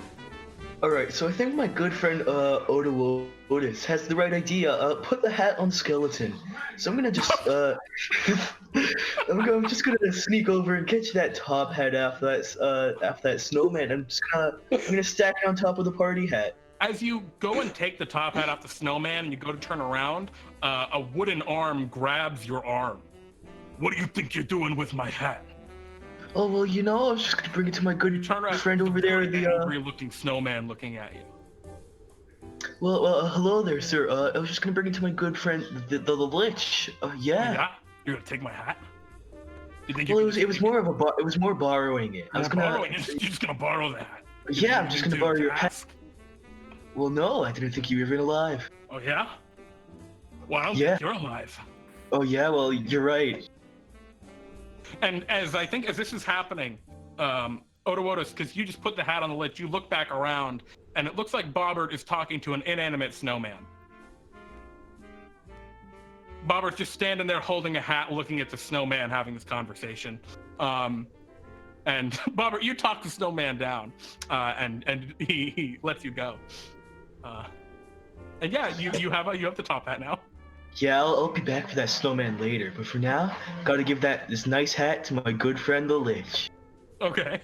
Alright, so I think my good friend Odowodus has the right idea. Put the hat on the skeleton. So I'm gonna just I'm just gonna sneak over and catch that top hat after that snowman. I'm gonna stack it on top of the party hat. As you go and take the top hat off the snowman and you go to turn around, a wooden arm grabs your arm. What do you think you're doing with my hat? Oh well, you know, I was just gonna bring it to my good Turn around, friend over there. angry-looking snowman looking at you. Well, hello there, sir. I was just gonna bring it to my good friend, the Lich. Yeah. Yeah? You're gonna take my hat? You think Well, you it was more of it was more borrowing it. I was gonna. borrowing it? You're just gonna borrow the hat? Yeah, I'm just gonna To borrow your hat. ask? Well, no, I didn't think you were even alive. Oh yeah? Well, I don't Yeah. think you're alive. Oh yeah, well, you're right. And as this is happening, Odowodus, because you just put the hat on the Lich, you look back around, and it looks like Bobbert is talking to an inanimate snowman. Bobbert's just standing there holding a hat, looking at the snowman, having this conversation. And Bobbert, you talk the snowman down, and he lets you go. And yeah, you have the top hat now. Yeah, I'll be back for that snowman later, but for now, gotta give this nice hat to my good friend the Lich. Okay.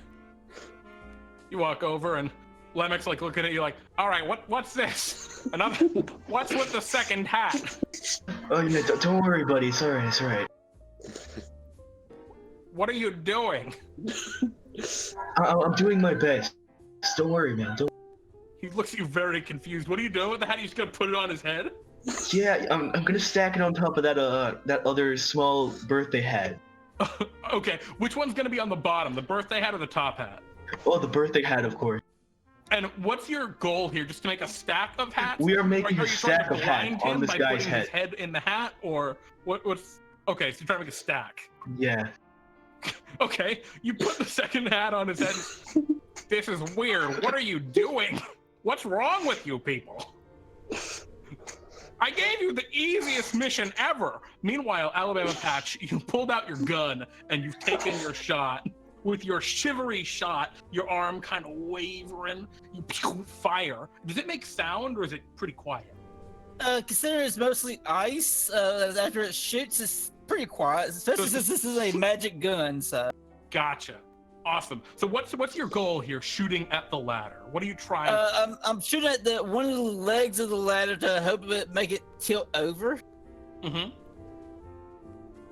You walk over and Lemmec's like looking at you like, all right, what's this? Another? What's with the second hat? Oh yeah, don't worry, buddy. It's alright. It's alright. What are you doing? I'm doing my best. Don't worry, man. Don't. He looks at you very confused. What are you doing with the hat? You just gonna put it on his head? Yeah, I'm gonna stack it on top of that other small birthday hat. Okay, which one's gonna be on the bottom, the birthday hat or the top hat? Oh, the birthday hat, of course. And what's your goal here? Just to make a stack of hats? We are making Are a you trying stack to of hats blind on him this by guy's putting head. his head in the hat, or what's? Okay, so you're trying to make a stack. Yeah. Okay, you put the second hat on his head. This is weird. What are you doing? What's wrong with you people? I gave you the easiest mission ever. Meanwhile, Alabama Patch, you pulled out your gun and you've taken your shot. With your shivery shot, your arm kind of wavering, you fire. Does it make sound or is it pretty quiet? Considering it's mostly ice, after it shoots, it's pretty quiet, especially since this is a magic gun, so. Gotcha. Awesome. So what's your goal here shooting at the ladder? What are you trying I'm shooting at one of the legs of the ladder to hope it make it tilt over. Mm-hmm.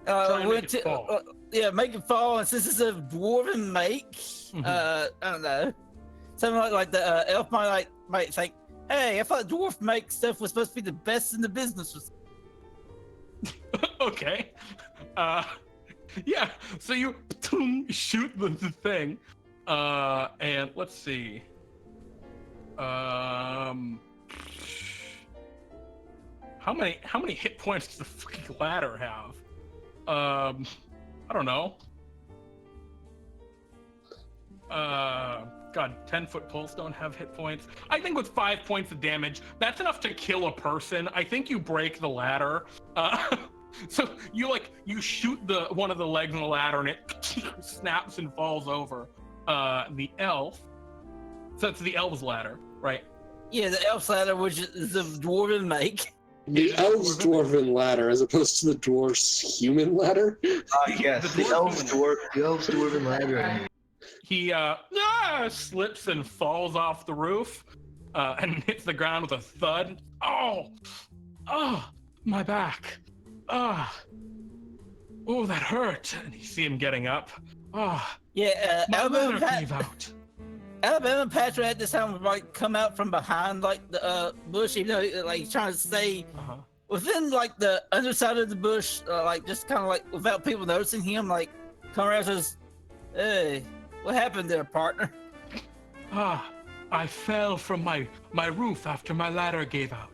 Trying to make it fall. Yeah, make it fall. And since it's a dwarven make, I don't know. Something like the elf might think, hey, I thought dwarf make stuff was supposed to be the best in the business. Okay. Yeah, so you shoot the thing, and let's see. How many hit points does the fucking ladder have? I don't know. God, 10-foot poles don't have hit points. I think with 5 points of damage, that's enough to kill a person. I think you break the ladder. So you shoot one of the legs on the ladder and it snaps and falls over. The elf. So it's the elf's ladder, right? Yeah, the elf's ladder, which is a dwarven make. The elf's dwarven ladder, as opposed to the dwarf's human ladder. Yes, the elf's dwarven ladder. He slips and falls off the roof and hits the ground with a thud. Oh, my back. Oh, that hurt. And you see him getting up. Yeah, My ladder Alabama gave out. Alabama Patrick at this time would like come out from behind like the bush, even though like he's trying to stay within like the underside of the bush, like just kind of like without people noticing him, like come around and says, "Hey, what happened there, partner?" I fell from my roof after my ladder gave out.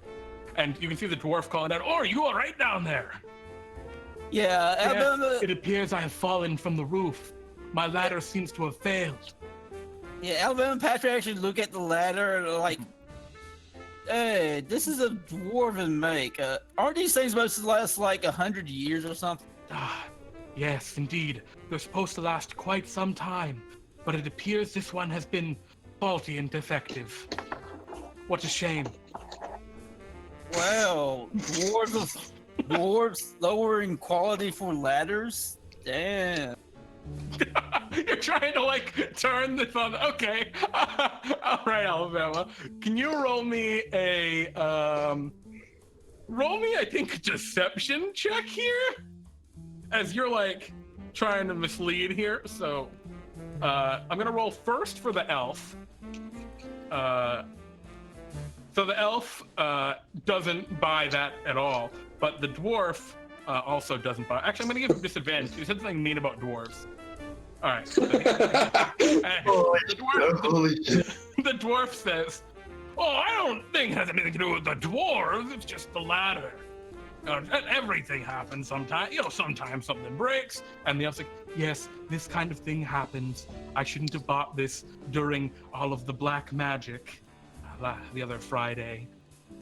And you can see the dwarf calling out, "Oh, are you all right down there?" Yeah, Alabama. Yes, it appears I have fallen from the roof. My ladder seems to have failed. Yeah, Alabama and Patrick actually look at the ladder and are like, "Hey, this is a dwarven make. Aren't these things supposed to last like 100 years or something?" Yes, indeed. They're supposed to last quite some time, but it appears this one has been faulty and defective. What a shame. Well, dwarves lowering quality for ladders? Damn. You're trying to like turn this on. Okay. All right, Alabama. Can you roll me a I think a deception check here? As you're like trying to mislead here. So I'm gonna roll first for the elf. So the elf doesn't buy that at all, but the dwarf also doesn't buy. Actually, I'm gonna give him disadvantage. He said something mean about dwarves. All right. So the dwarf says, "Oh, I don't think it has anything to do with the dwarves. It's just the ladder. Everything happens sometimes. Sometimes something breaks." And the elf's like, "Yes, this kind of thing happens. I shouldn't have bought this during all of the black magic the other Friday.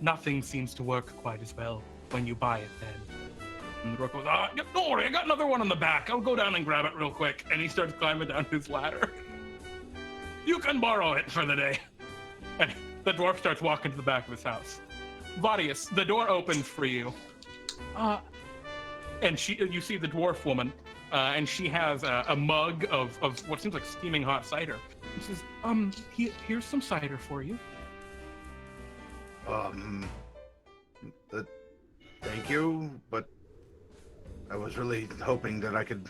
Nothing seems to work quite as well when you buy it then." And the dwarf goes, "Don't worry, I got another one on the back. I'll go down and grab it real quick." And he starts climbing down his ladder. "You can borrow it for the day." And the dwarf starts walking to the back of his house. Vaudius, the door opens for you. And you see the dwarf woman, and she has a mug of what seems like steaming hot cider. She says, here's some cider for you." Thank you, but I was really hoping that I could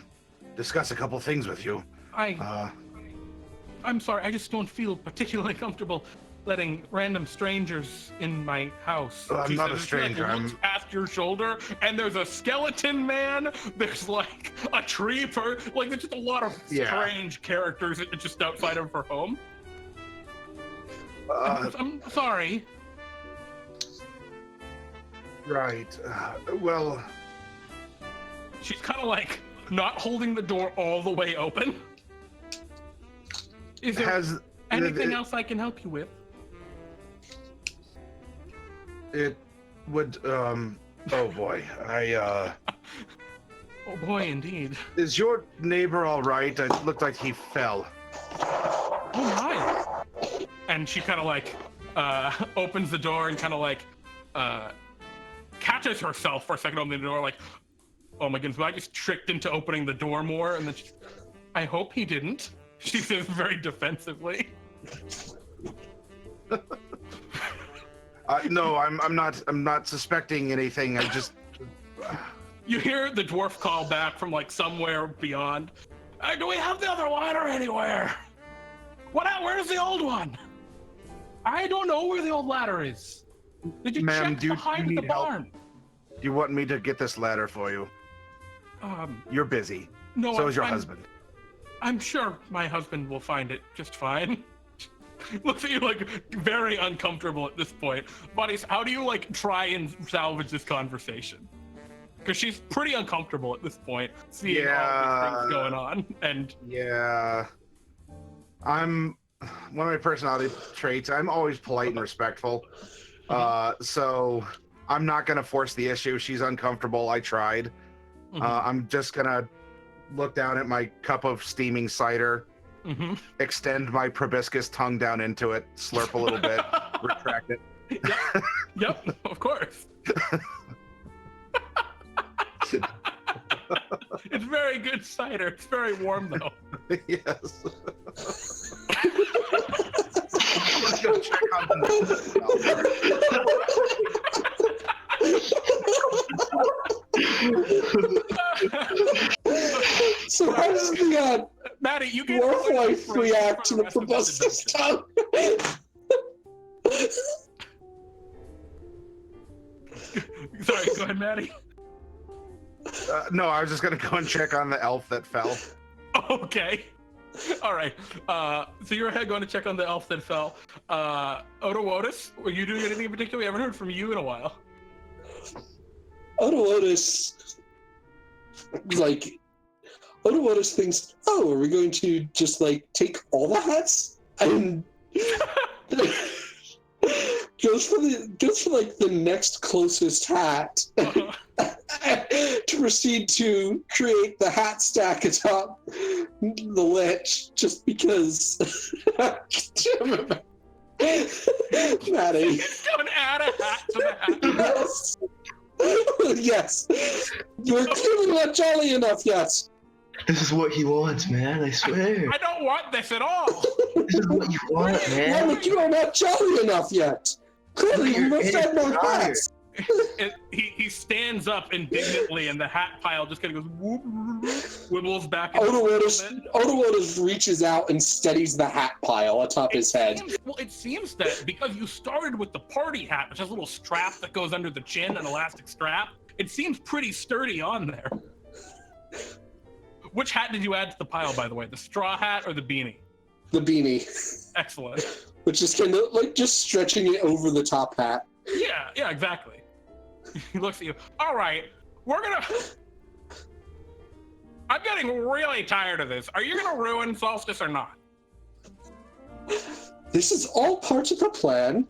discuss a couple things with you. I'm sorry, I just don't feel particularly comfortable letting random strangers in my house. I'm not a stranger. She, looks past your shoulder, and there's a skeleton man. There's like a tree like there's just a lot of strange characters just outside of her home. I'm sorry. Right. Well, she's kind of like not holding the door all the way open. Is there anything else I can help you with? It would, oh boy, oh boy, indeed. Is your neighbor all right? It looked like he fell. Oh my. And she kind of like, opens the door and kind of like, catches herself for a second opening the door, like, oh my goodness, I just tricked into opening the door more, and then I hope he didn't. She says very defensively. No, I'm not suspecting anything. I just. You hear the dwarf call back from like somewhere beyond. Do we have the other ladder anywhere? Where's the old one? I don't know where the old ladder is. Did you check behind the barn? Do you want me to get this ladder for you? You're busy. No, so is your husband. I'm sure my husband will find it just fine. Looks at you like very uncomfortable at this point. Buddies, how do you like try and salvage this conversation? Because she's pretty uncomfortable at this point, seeing all these things going on. And I'm one of my personality traits. I'm always polite and respectful. So I'm not gonna force the issue. She's uncomfortable. I tried. I'm just gonna look down at my cup of steaming cider, extend my proboscis tongue down into it, slurp a little bit, retract it. Yep, of course. It's very good cider. It's very warm though. Yes. Let's go check on So how does the Maddie, you get dwarf wife react to the proboscis tongue? Sorry, go ahead, Maddie. No, I was just gonna go and check on the elf that fell. Okay. All right. So you're going to check on the elf that fell. Odowodus, were you doing anything in particular? We haven't heard from you in a while. Odowodus thinks, oh, are we going to just like take all the hats? And goes for like the next closest hat to proceed to create the hat stack atop the Lich, just because. Maddie. Don't add a hat to the hat. Yes. You're clearly not jolly enough yet. This is what he wants, man. I swear. I don't want this at all. This is what you want, man. Lemmec, you are not jolly enough yet. Clearly, you must have more hats. He stands up indignantly, and the hat pile just kind of goes whoop, wibbles back. Odowodus reaches out and steadies the hat pile atop his head. It seems that because you started with the party hat, which has a little strap that goes under the chin, an elastic strap, it seems pretty sturdy on there. Which hat did you add to the pile, by the way? The straw hat or the beanie? The beanie. Excellent. Which is kind of like just stretching it over the top hat. Yeah, exactly. He looks at you. All right, I'm getting really tired of this. Are you gonna ruin Solstice or not? This is all part of the plan.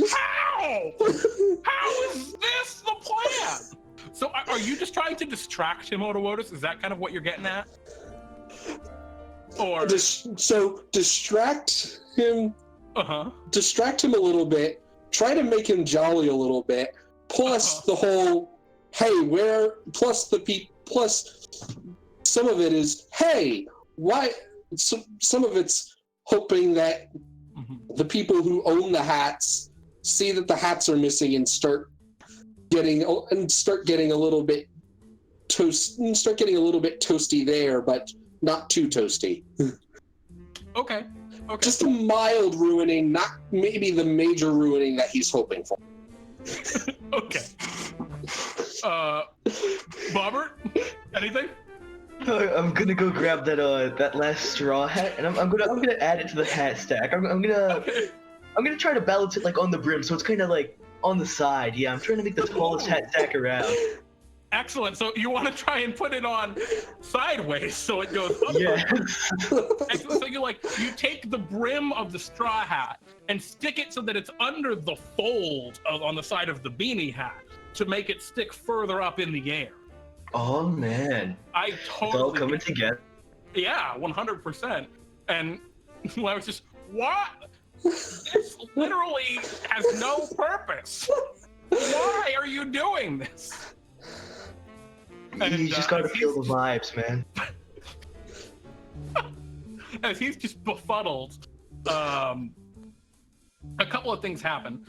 How? How is this the plan? So are you just trying to distract him, Odowodus? Is that kind of what you're getting at? Or so distract him. Distract him a little bit. Try to make him jolly a little bit. Plus the whole, hey, plus some of it is, hey, why? Some of it's hoping that the people who own the hats see that the hats are missing and start getting a little bit toasty there, but not too toasty. Okay. Just a mild ruining, not maybe the major ruining that he's hoping for. Okay. Bobbert, anything? I'm gonna go grab that last straw hat, and I'm gonna add it to the hat stack. I'm gonna try to balance it like on the brim, so it's kind of like on the side. Yeah, I'm trying to make the tallest hat stack around. Excellent. So you want to try and put it on sideways so it goes up. Yeah. Excellent. So you take the brim of the straw hat and stick it so that it's under the fold on the side of the beanie hat to make it stick further up in the air. Oh man. I totally. It's all coming together. Yeah, 100%. And I was just, what? This literally has no purpose. Why are you doing this? And, you just gotta feel the vibes, man. As he's just befuddled, a couple of things happen.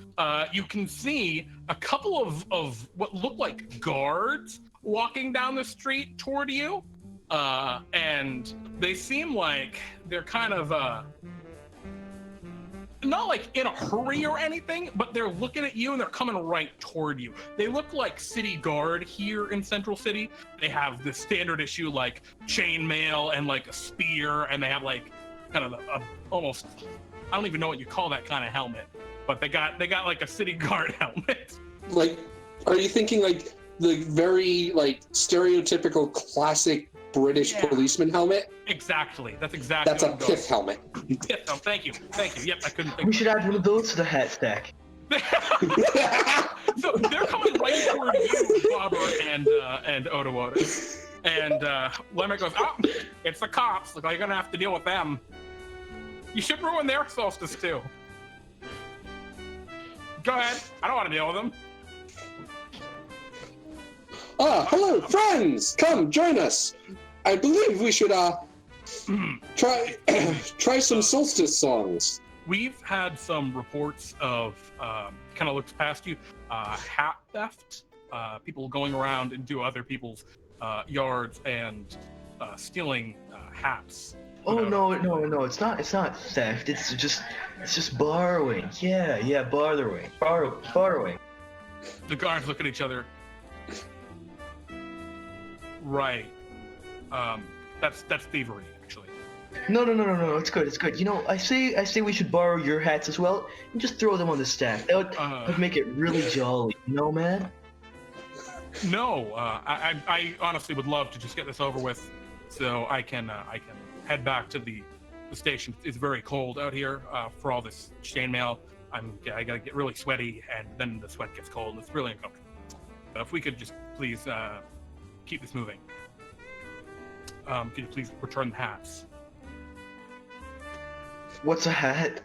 You can see a couple of what look like guards walking down the street toward you, and they seem like they're kind of not like in a hurry or anything, but they're looking at you and they're coming right toward you. They look like city guard here in Central City. They have the standard issue like chainmail and like a spear, and they have like kind of a almost, I don't even know what you call that kind of helmet, but they got like a city guard helmet. Like, are you thinking like the very like stereotypical classic British policeman helmet? Exactly. That's a pith helmet. Pith, oh, thank you. Yep, I couldn't think. We should add one of those to the hat stack. So they're coming right toward you, Bobbert and Odowodus. And Lemmec goes, oh, it's the cops. Look, you're gonna have to deal with them. You should ruin their solstice too. Go ahead. I don't want to deal with them. Hello, friends! Come, join us. I believe we should try some Solstice songs. We've had some reports of kind of looks past you, hat theft, people going around into other people's yards and stealing hats. Oh no, it's not theft. It's just borrowing. Yeah, borrowing. The guards look at each other. Right. That's thievery, actually. No, it's good. You know, I say we should borrow your hats as well and just throw them on the stack. That would make it really jolly, you know, man? No, I honestly would love to just get this over with so I can head back to the station. It's very cold out here for all this chainmail. I gotta get really sweaty, and then the sweat gets cold, and it's really uncomfortable. So if we could just please keep this moving. Could you please return the hats? What's a hat?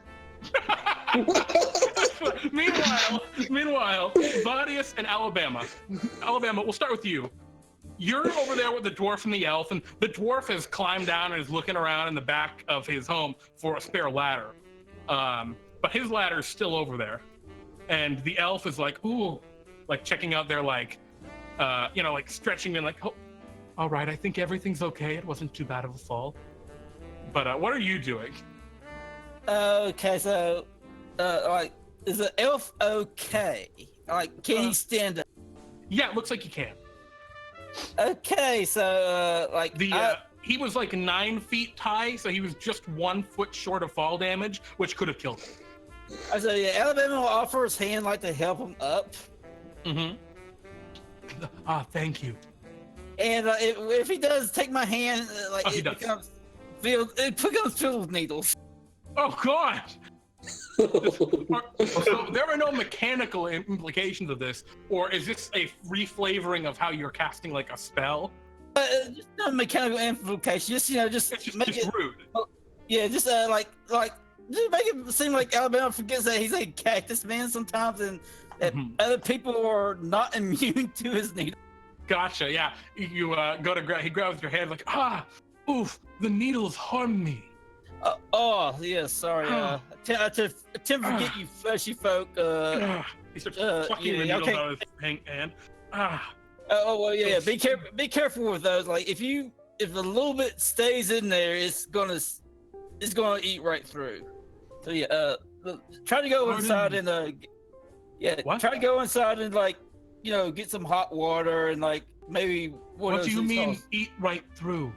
Meanwhile, Vaudius and Alabama, we'll start with you. You're over there with the dwarf and the elf, and the dwarf has climbed down and is looking around in the back of his home for a spare ladder. But his ladder is still over there. And the elf is like, ooh, like checking out there, like, like stretching and like, oh, all right, I think everything's okay. It wasn't too bad of a fall. But what are you doing? Okay, so, is the elf okay? Like, can he stand up? Yeah, it looks like you can. Okay, so, He was like 9 feet high, so he was just 1 foot short of fall damage, which could have killed him. So yeah, Alabama will offer his hand like to help him up. Mm-hmm. Thank you. And if he does take my hand, it becomes filled with needles. Oh God! So there are no mechanical implications of this, or is this a reflavoring of how you're casting like a spell? Just no mechanical implication. Just It's make just it rude. Yeah, just just make it seem like Alabama forgets that he's a cactus man sometimes, and that other people are not immune to his needles. Gotcha. Yeah, you go to grab. He grabs your hand like, oof, the needles harm me. Yeah, sorry. I tend to forget you fleshy folk. He starts plucking the needles out of his hand. Well, yeah. Be careful with those. Like, if a little bit stays in there, it's gonna eat right through. So yeah, try to go inside and try to go inside and get some hot water and maybe what do you mean eat right through?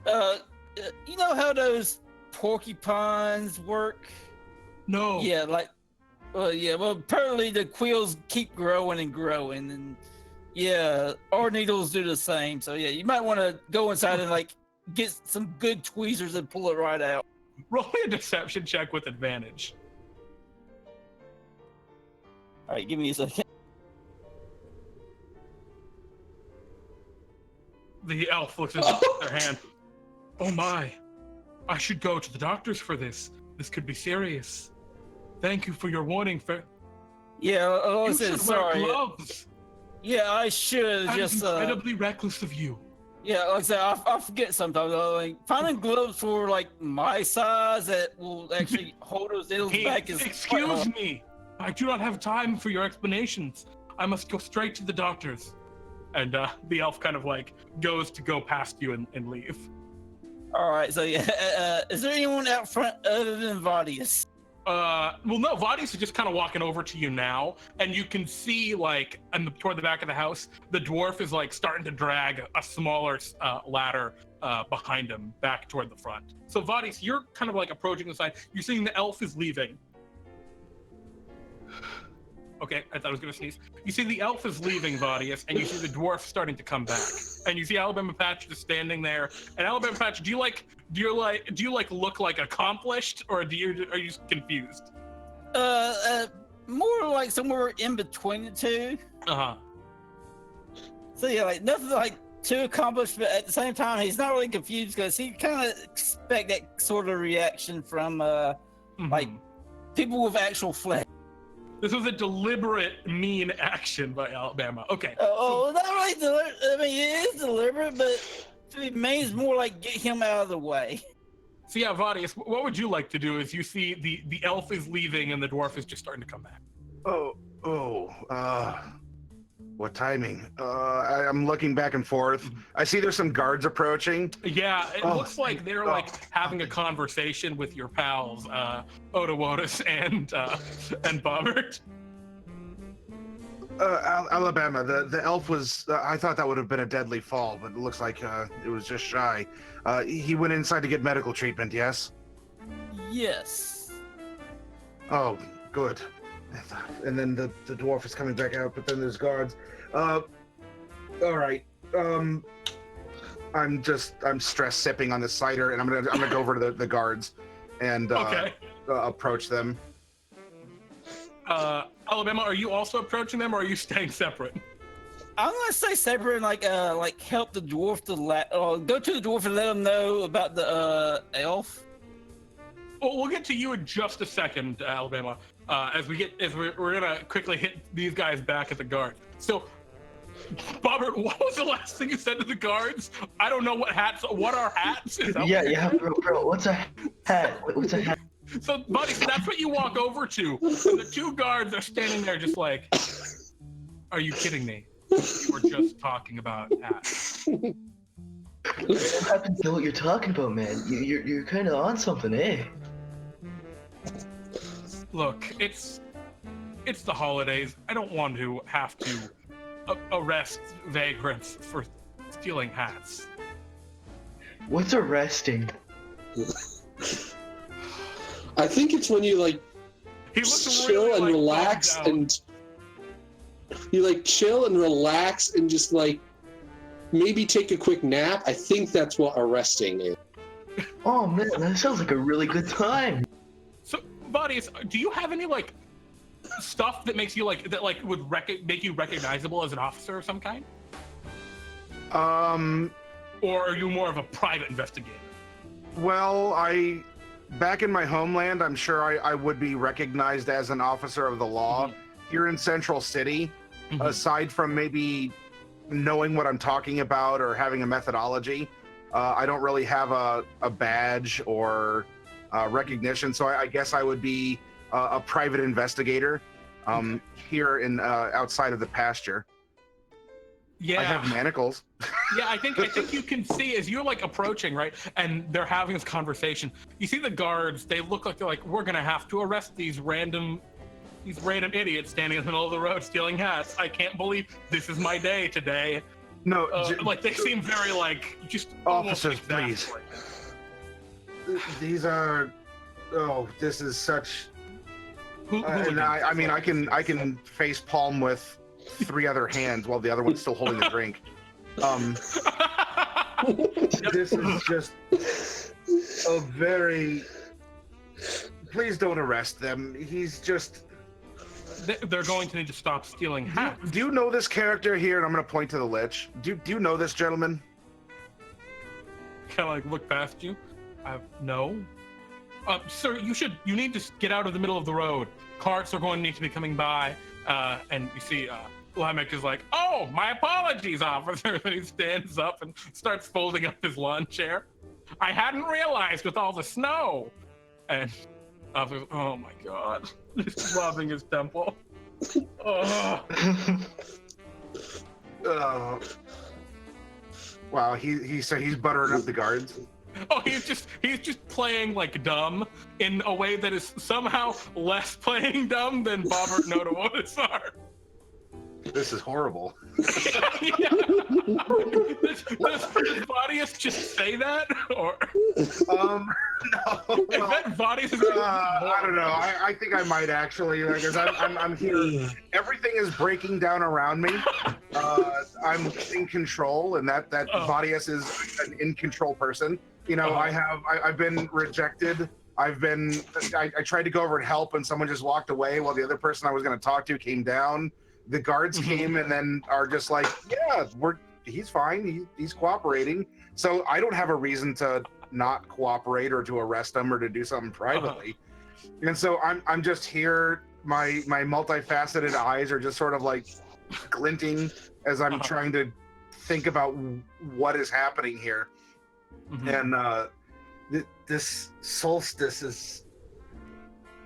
You know how those porcupines work? No. Yeah, well, apparently the quills keep growing and growing, and yeah, our needles do the same. So yeah, you might want to go inside and get some good tweezers and pull it right out. Roll a deception check with advantage. All right, give me a second. The elf looks at their hand. Oh my, I should go to the doctors for this. This could be serious. Thank you for your warning. Yeah, You should wear gloves. Yeah, I should. That is incredibly reckless of you. Yeah, like I said, I forget sometimes. Finding gloves for my size that will actually hold those needles back is. Excuse me, I do not have time for your explanations. I must go straight to the doctors. And the elf kind of goes to go past you and leave. All right, so yeah, is there anyone out front other than Vaudius? Well, no, Vaudius is just kind of walking over to you now, and you can see toward the back of the house, the dwarf is starting to drag a smaller ladder behind him back toward the front. So Vaudius, you're kind of approaching the side. You're seeing the elf is leaving. Okay, I thought I was gonna sneeze. You see the elf is leaving, Vaudius, and you see the dwarf starting to come back, and you see Alabama Patch just standing there. And Alabama Patch, do you look accomplished, or are you just confused? More somewhere in between the two. So yeah, nothing too accomplished, but at the same time, he's not really confused because he kind of expect that sort of reaction from people with actual flesh. This was a deliberate, mean action by Alabama. Okay. Not really deliberate. I mean, it is deliberate, but it means more get him out of the way. So yeah, Vaudius, what would you like to do as you see the elf is leaving and the dwarf is just starting to come back? What timing? I'm looking back and forth. I see there's some guards approaching. Yeah, it looks like they're having a conversation with your pals, Odowodus and Bobbert. Alabama, the elf was. I thought that would have been a deadly fall, but it looks like it was just shy. He went inside to get medical treatment. Yes. Yes. Oh, good. And then the dwarf is coming back out, but then there's guards. All right. I'm stress sipping on the cider, and I'm gonna go over to the guards and approach them. Alabama, are you also approaching them, or are you staying separate? I'm gonna stay separate and like help the dwarf to go to the dwarf and let him know about the elf. Well, we'll get to you in just a second, Alabama. We're gonna quickly hit these guys back at the guard. So, Bobbert, what was the last thing you said to the guards? I don't know what are hats? Is that Yeah, bro. What's a hat? What's a hat? So, buddy, that's what you walk over to. And the two guards are standing there just like, are you kidding me? We're just talking about hats. I don't happen to know what you're talking about, man. You're kind of on something, eh? Look, it's the holidays. I don't want to have to arrest vagrants for stealing hats. What's arresting? I think it's when you like He looks chill really, and like, relax bummed out. and you like chill and relax and just like maybe take a quick nap. I think that's what arresting is. Oh man, that sounds like a really good time. So, Vaudius, do you have any like stuff that makes you would make you recognizable as an officer of some kind, or are you more of a private investigator? Well, back in my homeland, I'm sure I would be recognized as an officer of the law. Here in Central City, aside from maybe knowing what I'm talking about or having a methodology, I don't really have a badge or recognition. So I guess I would be a private investigator here in outside of the pasture. Yeah, I have manacles. Yeah, I think you can see as you're like approaching, right, and they're having this conversation. You see the guards; they look like they're like, we're gonna have to arrest these random idiots standing in the middle of the road stealing hats. I can't believe this is my day today. No, like they seem very like just officers, almost please. These are. Oh, this is such. And I mean, I can face palm with 3 other hands while the other one's still holding the drink. This is just a very. Please don't arrest them. He's just. They're going to need to stop stealing hats. Do you know this character here? And I'm going to point to the Lich. Do you know this gentleman? Kind of like look past you. No. Sir, you need to get out of the middle of the road. Carts are going to need to be coming by. And you see, Lemmec is like, oh, my apologies, officer. And he stands up and starts folding up his lawn chair. I hadn't realized with all the snow. And officer, oh my God, just rubbing his temple. Oh. Wow, he's buttering up the guards. Oh, he's just playing like dumb in a way that is somehow less playing dumb than Bobbert and Odowodus are. This is horrible. Yeah. Does Vaudius just say that, or? No. I bet Vaudius is. I don't know. I think I might actually, because I'm here. Everything is breaking down around me. I'm in control, and that Vaudius is an in control person. You know, I've been rejected. I tried to go over and help, and someone just walked away while the other person I was going to talk to came down. The guards came and then are just like, yeah, he's fine. He's cooperating. So I don't have a reason to not cooperate or to arrest him or to do something privately. And so I'm just here. My multifaceted eyes are just sort of like glinting as I'm trying to think about what is happening here. And this solstice is.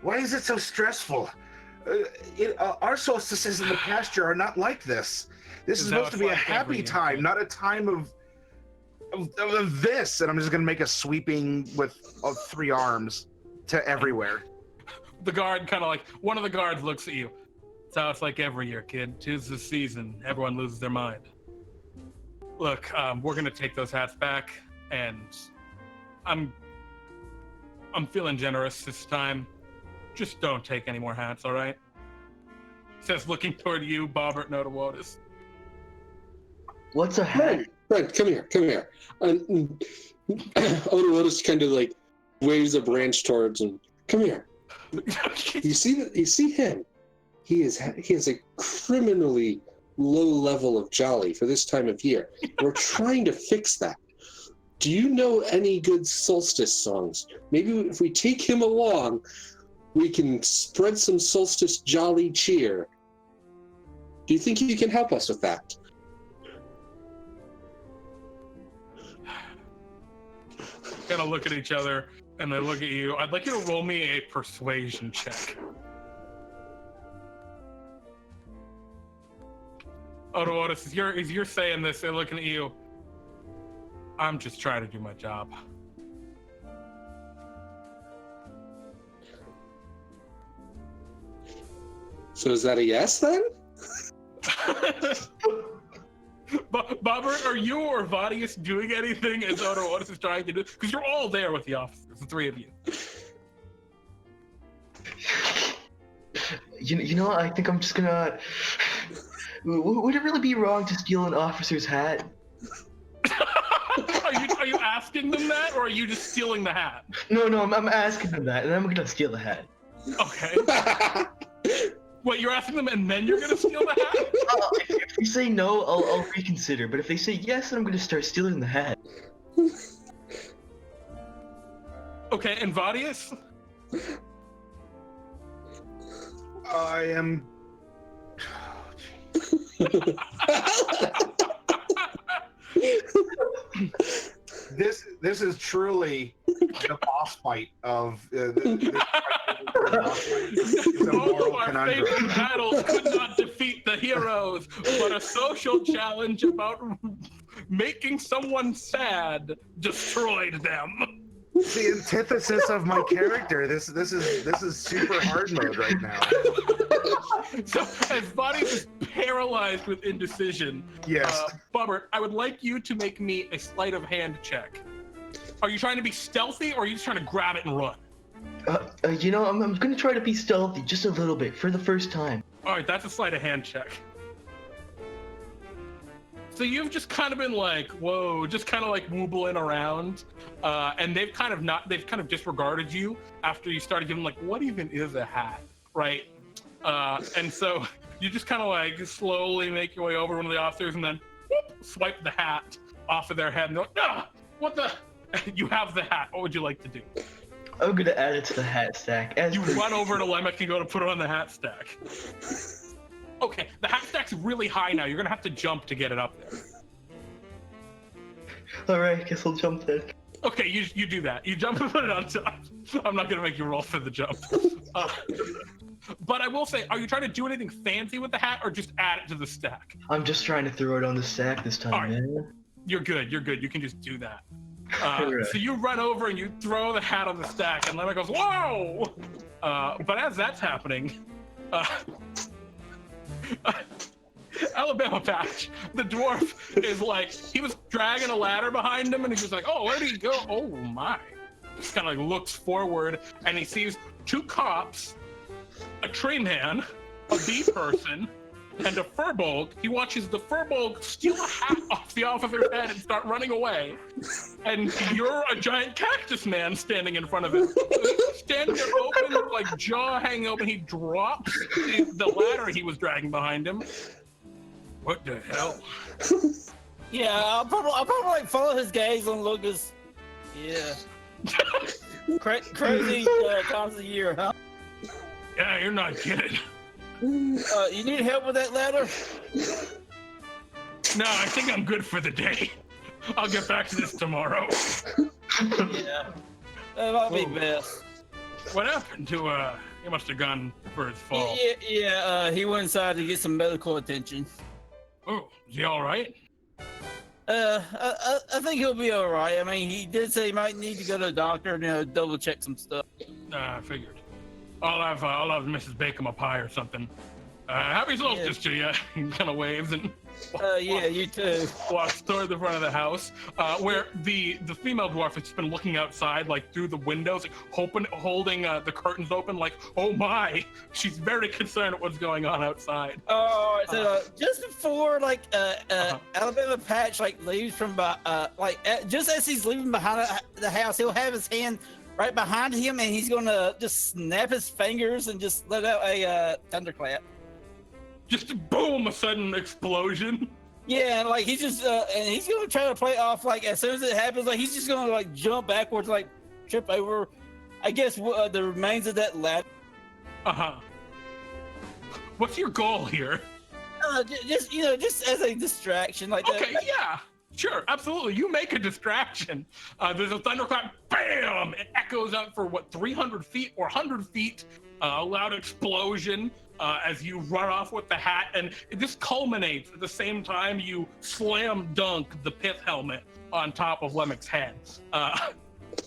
Why is it so stressful? Our solstices in the pasture are not like this. This is supposed to be a happy time, not a time of this. And I'm just going to make a sweeping with 3 arms to everywhere. The guard kind of like, one of the guards looks at you. It's how it's like every year, kid. 'Tis the season. Everyone loses their mind. Look, we're going to take those hats back, and I'm feeling generous this time. Just don't take any more hats, all right? Says looking toward you, Bobbert and Odowodus. What's a hat? Fred, come here. And Odowodus kind of like waves a branch towards him. Come here. You see him? he has a criminally low level of jolly for this time of year. We're trying to fix that. Do you know any good Solstice songs? Maybe if we take him along, we can spread some Solstice jolly cheer. Do you think you can help us with that? Kind of look at each other, and they look at you. I'd like you to roll me a persuasion check. Odowodus, as you're saying this, they're looking at you. I'm just trying to do my job. So is that a yes then? Bobbert, are you or Vaudius doing anything as Odowodus is trying to do? Because you're all there with the officers, the three of you. You know what? I think I'm just gonna. Would it really be wrong to steal an officer's hat? Are you asking them that, or are you just stealing the hat? No, I'm asking them that, and I'm gonna steal the hat. Okay. What, you're asking them and then you're gonna steal the hat? If they say no, I'll reconsider. But if they say yes, then I'm gonna start stealing the hat. Okay, and Vaudius? I am. This is truly the boss fight of this Both of our favorite battles could not defeat the heroes, but a social challenge about making someone sad destroyed them. the antithesis of my character. This is super hard mode right now. So, as Vaudius is paralyzed with indecision, Yes. Bobbert, I would like you to make me a sleight of hand check. Are you trying to be stealthy, or are you just trying to grab it and run? You know, I'm gonna try to be stealthy just a little bit for the first time. All right, that's a sleight of hand check. So you've just kind of been like, whoa, just kind of like woobling around, and they've kind of disregarded you after you started giving like, what even is a hat, right? And so you just kind of like slowly make your way over one of the officers, and then whoop, swipe the hat off of their head, and they're like, ah, what the? You have the hat. What would you like to do? I'm gonna add it to the hat stack. You run over to Lemmec and go to put it on the hat stack. Okay, the hat stack's really high now. You're gonna have to jump to get it up there. Alright, guess I'll jump then. Okay, you do that. You jump and put it on top. I'm not gonna make you roll for the jump. But I will say, are you trying to do anything fancy with the hat, or just add it to the stack? I'm just trying to throw it on the stack this time, Alright. man. You're good. You can just do that. Alright. So you run over and you throw the hat on the stack, and Lemmec goes, whoa! But as that's happening, Alabama Patch, the dwarf, is like, he was dragging a ladder behind him, and he's just like, oh, where did he go? Oh my. Just kind of like looks forward, and he sees two cops, a tree man, a bee person, and a Firbolg. He watches the Firbolg steal a hat off the officer's head and start running away. And you're a giant cactus man standing in front of him. Standing there open, with like jaw hanging open. He drops the ladder he was dragging behind him. What the hell? Yeah, I'll probably like follow his gaze and look as, yeah. Crazy times of the year, huh? Yeah, you're not kidding. You need help with that ladder? No, I think I'm good for the day. I'll get back to this tomorrow. Yeah, that might be best. What happened to, he must have gone for his fall. Yeah, he went inside to get some medical attention. Oh, is he all right? I think he'll be all right. I mean, he did say he might need to go to the doctor and double check some stuff. I figured. I'll have Mrs. bake him a pie or something. Happy Solstice to you. He kind of waves and yeah, you too. walks toward the front of the house, where the female dwarf has just been looking outside, like through the windows, like holding the curtains open, like, oh my. She's very concerned at what's going on outside. Oh, so just before Alabama Patch like leaves from just as he's leaving behind the house, he'll have his hand right behind him, and he's gonna just snap his fingers and just let out a thunderclap. just boom, a sudden explosion. Yeah, and like he's just and he's gonna try to play off like as soon as it happens, like he's just gonna like jump backwards, like trip over, I guess the remains of that ladder. What's your goal here? Just just as a distraction, like Okay, yeah, sure, absolutely. You make a distraction. There's a thunderclap, bam! It echoes out for 300 feet or 100 feet. A loud explosion as you run off with the hat, and this culminates at the same time you slam dunk the pith helmet on top of Lemmec's head,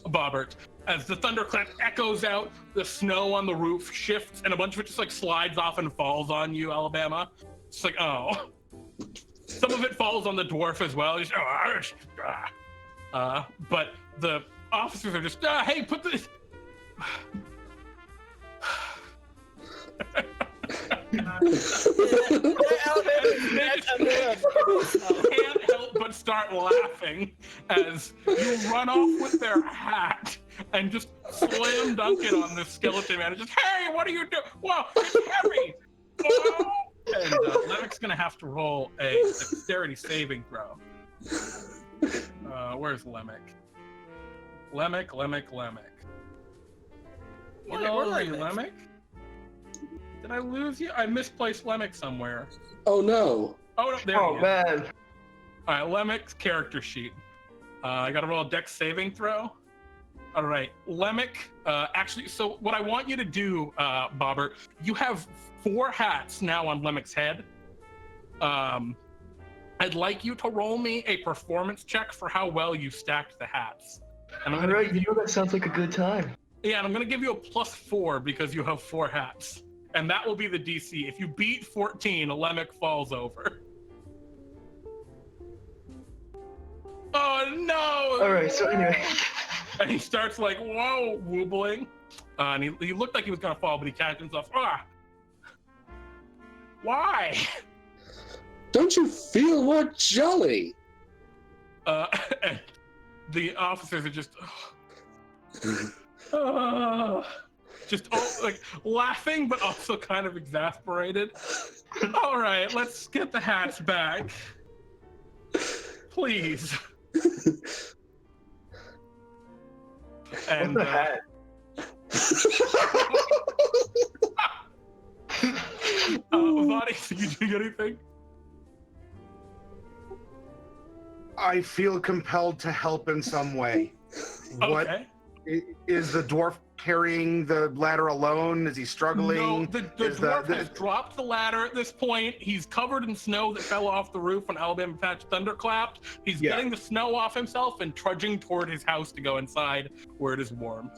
Bobbert. As the thunderclap echoes out, the snow on the roof shifts, and a bunch of it just like slides off and falls on you, Alabama. It's like, oh. Some of it falls on the dwarf as well. Just, but the officers are just, hey, put this. Can't help but start laughing as you run off with their hat and just slam dunk it on this skeleton man. Just, hey, what are you doing? Whoa, it's heavy. Oh. And Lemmec's gonna have to roll a dexterity saving throw. Where's Lemmec? Lemmec. Where are you, Lemmec? Did I lose you? I misplaced Lemmec somewhere. Oh no. Oh no, there he is. Man. All right, Lemmec's character sheet. I gotta roll a dex saving throw. All right, Lemmec. Actually, so what I want you to do, Bobbert, you have 4 hats now on Lemmec's head. I'd like you to roll me a performance check for how well you stacked the hats. And I'm All gonna right, you know that sounds like a good time. Yeah, and I'm gonna give you a +4 because you have 4 hats. And that will be the DC. If you beat 14, Lemmec falls over. Oh no! All right, so anyway. And he starts like, whoa, woobling. And he looked like he was gonna fall, but he catches himself. Why? Don't you feel more jolly? And the officers are just, just like laughing, but also kind of exasperated. All right, let's get the hats back, please. And What the hat? Vaudius, did you do anything? I feel compelled to help in some way. What Okay. is the dwarf carrying the ladder alone? Is he struggling? No, the Is dwarf has dropped the ladder at this point. He's covered in snow that fell off the roof when Alabama Patch thunderclapped. He's getting the snow off himself and trudging toward his house to go inside where it is warm.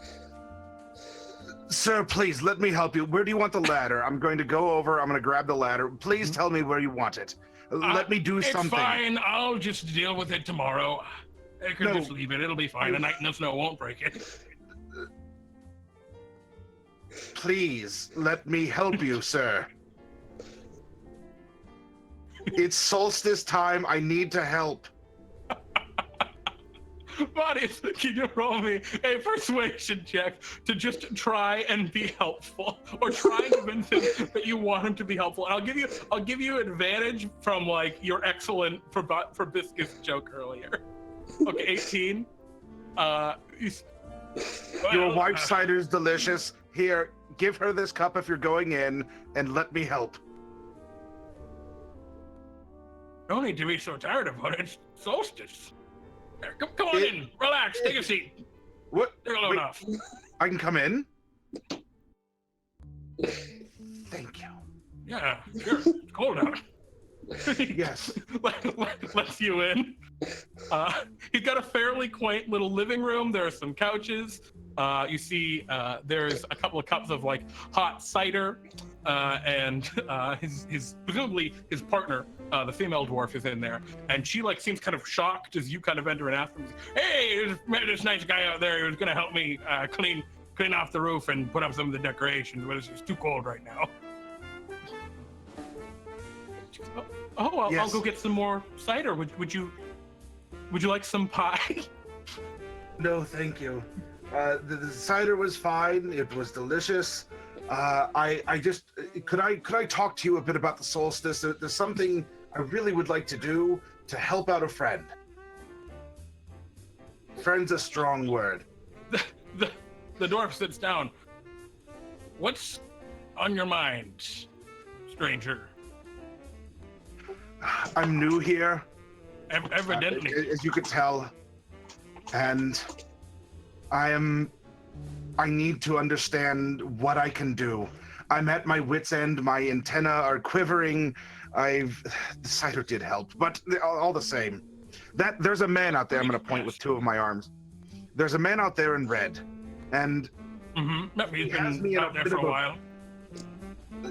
Sir, please let me help you. Where do you want the ladder? I'm going to go over. I'm going to grab the ladder. Please tell me where you want it. Let me do something. It's fine. I'll just deal with it tomorrow. I can No. just leave it. It'll be fine. A night in the snow won't break it. Please let me help you, sir. It's solstice time. I need to help. Vaudius, can you roll me a persuasion check to just try and be helpful, or try and convince him that you want him to be helpful? And I'll give you advantage from like your excellent proboscis joke earlier. Okay, 18. Your wife's cider's delicious. Here, give her this cup if you're going in, and let me help. No need to be so tired about it. It's solstice. There, come on in. Relax. Take a seat. What? You're low Wait, enough. I can come in? Thank you. Yeah, sure. It's cold out. Yes. Lets you in. He's got a fairly quaint little living room. There are some couches. You see there's a couple of cups of like hot cider, and his presumably his partner, the female dwarf, is in there, and she like seems kind of shocked as you kind of enter and ask him, hey, there's this nice guy out there who's gonna help me clean off the roof and put up some of the decorations, but it's too cold right now. I'll Yes. go get some more cider. Would you like some pie? No, thank you. The cider was fine. It was delicious. I just, could I talk to you a bit about the solstice? There's something I really would like to do to help out a friend. Friend's a strong word. The dwarf sits down. What's on your mind, stranger? I'm new here, Evidently. as you could tell, and I need to understand what I can do. I'm at my wit's end. My antennae are quivering. The cider did help, but all the same, there's a man out there. I'm going to point with two of my arms. There's a man out there in red, and He's been out there for a while.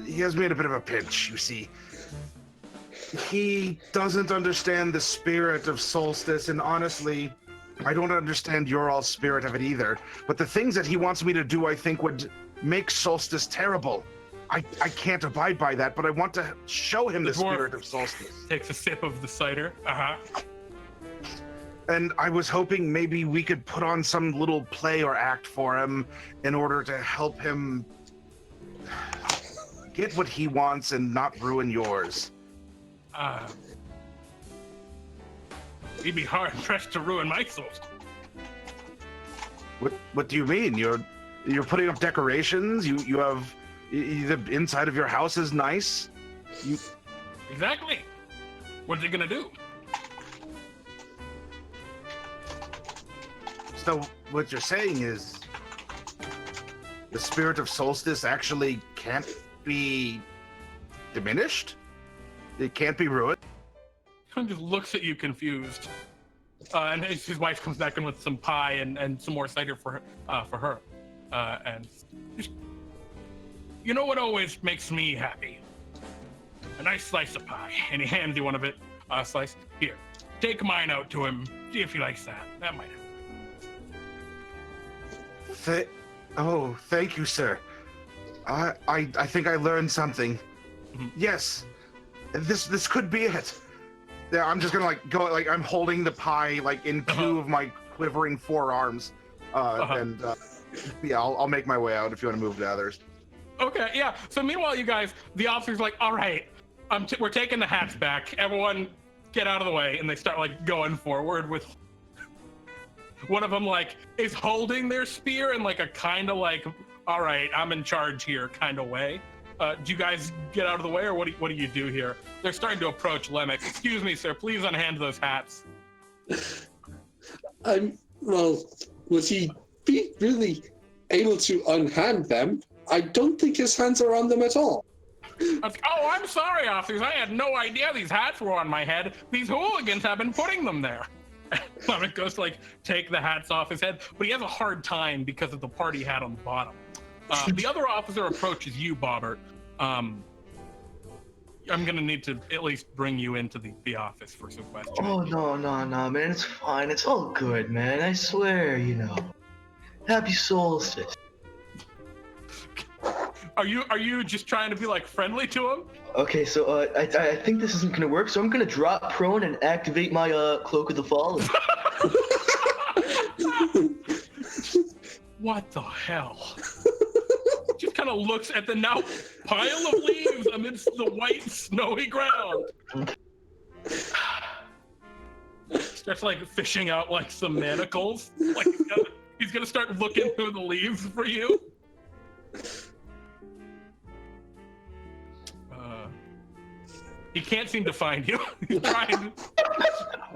He has me in a bit of a pinch, you see. He doesn't understand the spirit of Solstice, and honestly, I don't understand your all spirit of it either. But the things that he wants me to do, I think, would make Solstice terrible. I can't abide by that, but I want to show him the spirit of Solstice. Takes a sip of the cider. And I was hoping maybe we could put on some little play or act for him in order to help him get what he wants and not ruin yours. He'd be hard pressed to ruin my solstice. What do you mean? You're putting up decorations? You have the inside of your house is nice? Exactly. What's he gonna do? So what you're saying is the spirit of Solstice actually can't be diminished? It can't be ruined? He just looks at you confused. And his wife comes back in with some pie and some more cider for her. And just, you know what always makes me happy? A nice slice of pie. And he hands you one of it. Slice. Here, take mine out to him. See if he likes that. That might help. Thank you, sir. I think I learned something. Yes, this could be it. Yeah, I'm just gonna I'm holding the pie in two of my quivering forearms, and yeah, I'll make my way out if you want to move to others. Okay, yeah. So meanwhile, you guys, the officer's like, all right, we're taking the hats back. Everyone, get out of the way, and they start going forward with. One of them is holding their spear in a kind of all right, I'm in charge here kind of way. Do you guys get out of the way, or what do you do here? They're starting to approach Lemmec. Excuse me, sir. Please unhand those hats. Well, was he really able to unhand them? I don't think his hands are on them at all. Oh, I'm sorry, officers. I had no idea these hats were on my head. These hooligans have been putting them there. Lemmec goes to take the hats off his head, but he has a hard time because of the party hat on the bottom. The other officer approaches you, Bobbert. I'm gonna need to at least bring you into the office for some questions. Oh, no, man. It's fine. It's all good, man. I swear, Happy Solstice. Are you just trying to be friendly to him? Okay, so I think this isn't gonna work, so I'm gonna drop prone and activate my Cloak of the Folly. What the hell? Just kind of looks at the now pile of leaves amidst the white snowy ground. Starts fishing out some manacles. He's gonna start looking through the leaves for you. He can't seem to find you. He's trying.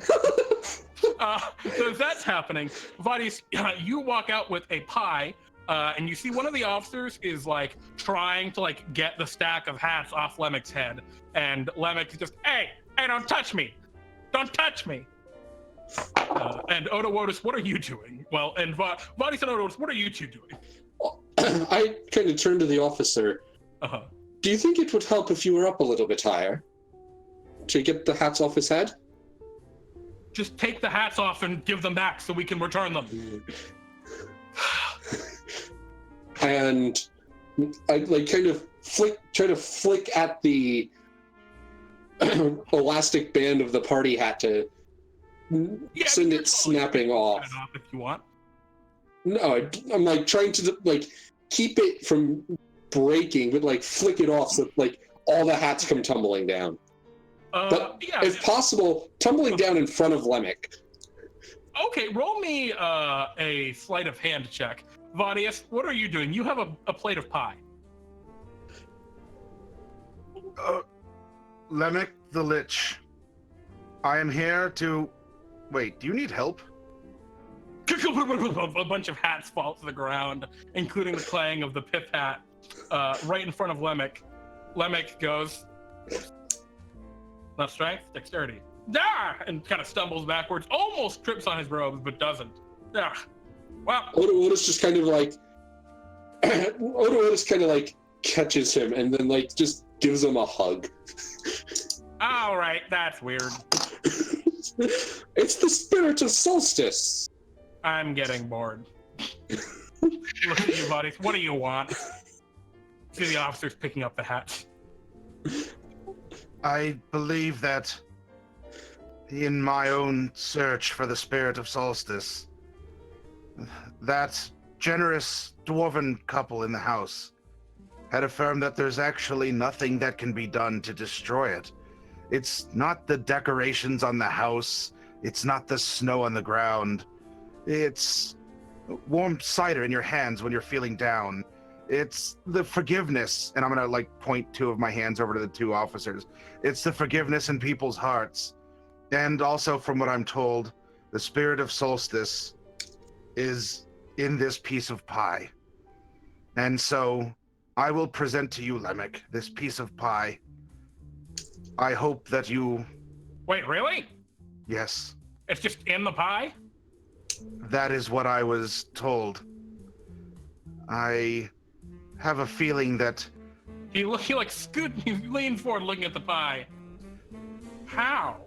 So as that's happening, Vaudius, you walk out with a pie, and you see one of the officers is trying to get the stack of hats off Lemmec's head, and Lemmec is just, hey, don't touch me, don't touch me. And Odowodus, what are you doing? Well, and Vaudius and Odowodus, what are you two doing? I kind of turned to the officer. Do you think it would help if you were up a little bit higher to get the hats off his head? Just take the hats off and give them back so we can return them. And I kind of try to flick at the elastic band of the party hat to send it snapping off. Cut it off if you want. No, I'm trying to keep it from breaking, but like flick it off so like all the hats come tumbling down. But yeah. if possible, tumbling down in front of Lemmec. Okay, roll me a sleight of hand check. Vaudius, what are you doing? You have a plate of pie. Lemmec the Lich. I am here to... Wait, do you need help? A bunch of hats fall to the ground, including the clang of the pith hat, right in front of Lemmec. Lemmec goes, not strength, dexterity. Ah! And kind of stumbles backwards, almost trips on his robes, but doesn't. Ah. Wow. Odowodus just kind of like... Odowodus kind of like catches him and then like just gives him a hug. All right, that's weird. It's the spirit of Solstice. I'm getting bored. Look at you, buddies. What do you want? See the officers picking up the hats. I believe that in my own search for the spirit of Solstice, that generous dwarven couple in the house had affirmed that there's actually nothing that can be done to destroy it. It's not the decorations on the house. It's not the snow on the ground. It's warm cider in your hands when you're feeling down. It's the forgiveness, and I'm gonna like point two of my hands over to the two officers. It's the forgiveness in people's hearts. And also, from what I'm told, the spirit of Solstice is in this piece of pie. And so I will present to you, Lemmec, this piece of pie. I hope that you... Wait, really? Yes. It's just in the pie? That is what I was told. I have a feeling that... He leans forward looking at the pie. How?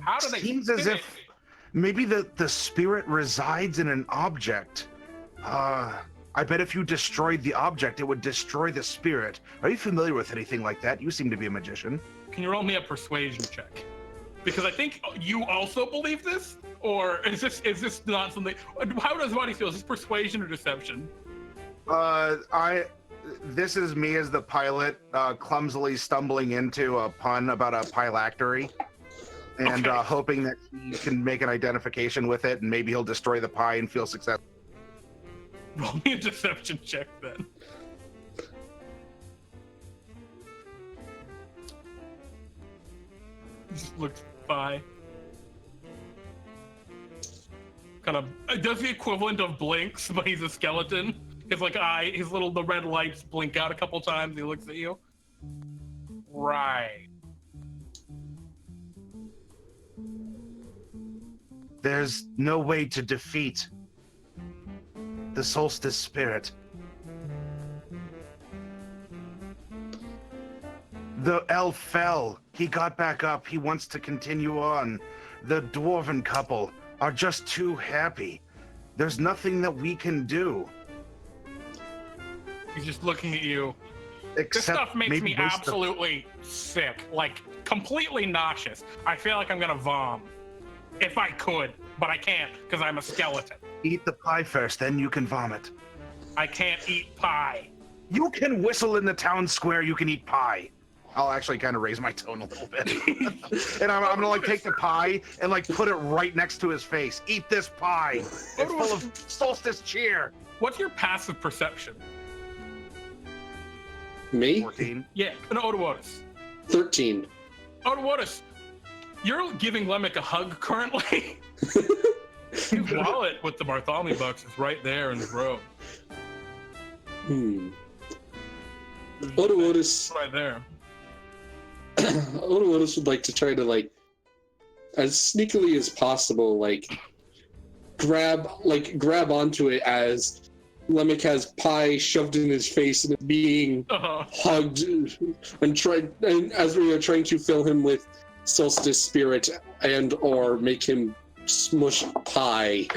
How do they seems as fit if maybe the spirit resides in an object. I bet if you destroyed the object, it would destroy the spirit. Are you familiar with anything like that? You seem to be a magician. Can you roll me a persuasion check? Because I think you also believe this, or is this not something? How does Vaudius feel? Is this persuasion or deception? This is me as the pilot, clumsily stumbling into a pun about a phylactery, and Okay. hoping that he can make an identification with it, and maybe he'll destroy the pie and feel successful. Roll me a deception check then. He just looks by. Kind of does the equivalent of blinks, but he's a skeleton. His the red lights blink out a couple times. He looks at you. Right. There's no way to defeat the Solstice spirit. The elf fell. He got back up. He wants to continue on. The dwarven couple are just too happy. There's nothing that we can do. He's just looking at you. Except This stuff makes maybe me waste absolutely sick. Like, completely nauseous. I feel like I'm gonna vom. If I could, but I can't, because I'm a skeleton. Eat the pie first, then you can vomit. I can't eat pie. You can whistle in the town square, you can eat pie. I'll actually kind of raise my tone a little bit. And I'm gonna like take the pie and like put it right next to his face. Eat this pie. It's full of Solstice cheer. What's your passive perception? Me? 14. Yeah, an Odowodus. 13. Odowodus, you're giving Lemmec a hug currently. His wallet with the Bartholomew bucks is right there in his robe. Odowodus Right there. Odowodus would like to try to like as sneakily as possible grab onto it as Lemmec has pie shoved in his face and is being hugged and as we are trying to fill him with Solstice spirit and or make him smush pie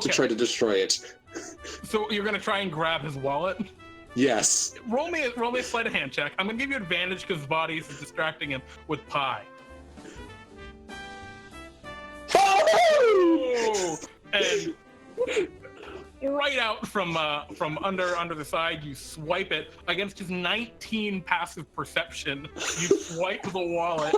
to try to destroy it. So you're gonna try and grab his wallet? Yes. Roll me a sleight of hand check. I'm gonna give you advantage because Vaudius is distracting him with pie. Oh! And right out from under the side. You swipe it against his 19 passive perception. You swipe the wallet.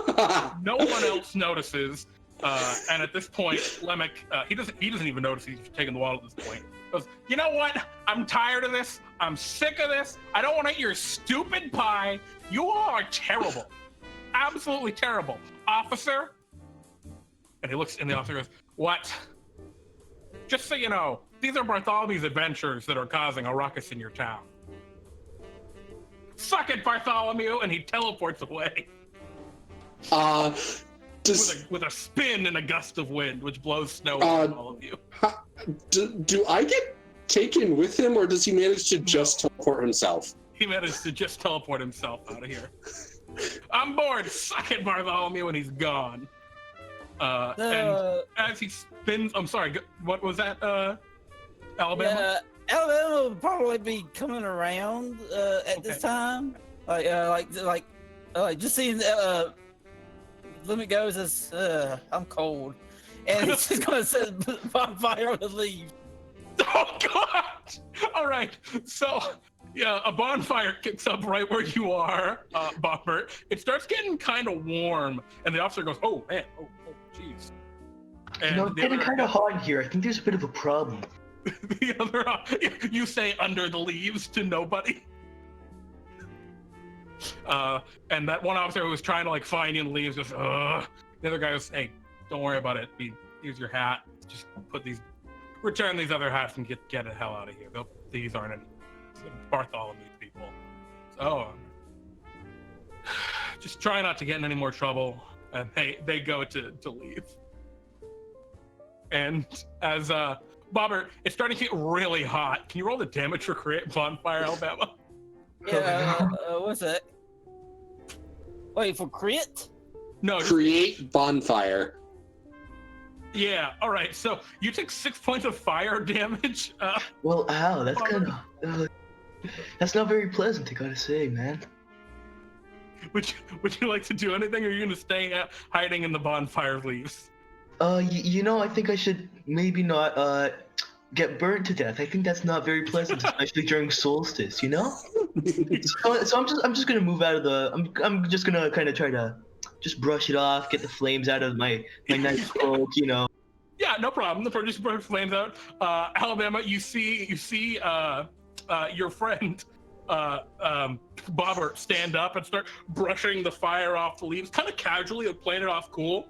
No one else notices. And at this point, Lemmec, he doesn't even notice he's taking the wallet at this point. He goes, you know what? I'm tired of this. I'm sick of this. I don't want to eat your stupid pie. You all are terrible. Absolutely terrible. Officer? And he looks, and the officer goes, what? Just so you know, these are Bartholomew's adventures that are causing a ruckus in your town. Suck it, Bartholomew! And he teleports away. With a spin and a gust of wind, which blows snow on all of you. Do I get taken with him, or does he manage to just teleport himself? He managed to just teleport himself out of here. I'm bored. Suck it, Bartholomew, and he's gone. And as he spins, I'm sorry. What was that? Alabama. Alabama will probably be coming around at this time. Just seeing. Lemmec goes as I'm cold, and he's just gonna set bonfire on the leaves. Oh God! All right, so yeah, a bonfire kicks up right where you are, Bobbert. It starts getting kind of warm, and the officer goes, "Oh man, oh jeez." And It's getting kind of hot in here. I think there's a bit of a problem. The other, you say under the leaves to nobody. And that one officer who was trying to like find you in the leaves goes, ugh. The other guy goes, hey, don't worry about it. Here's your hat. Just return these other hats and get the hell out of here. These aren't any Bartholomew people. So just try not to get in any more trouble. And they go to leave. And as Bobbert, it's starting to get really hot. Can you roll the damage for crit bonfire, Alabama? Yeah, what's that? Wait, for crit? No. Create bonfire. Yeah, all right. So you took 6 points of fire damage. Well, ow, that's kind of... that's not very pleasant, I gotta say, man. Would you like to do anything, or are you going to stay hiding in the bonfire leaves? You know, I think I should maybe not, get burnt to death. I think that's not very pleasant, especially during Solstice, you know? So I'm just gonna move out of the. I'm just gonna kind of try to just brush it off, get the flames out of my nice cloak, you know. Yeah, no problem. The just brush flames out. Alabama, you see your friend Bobbert stand up and start brushing the fire off the leaves, kind of casually, like playing it off cool.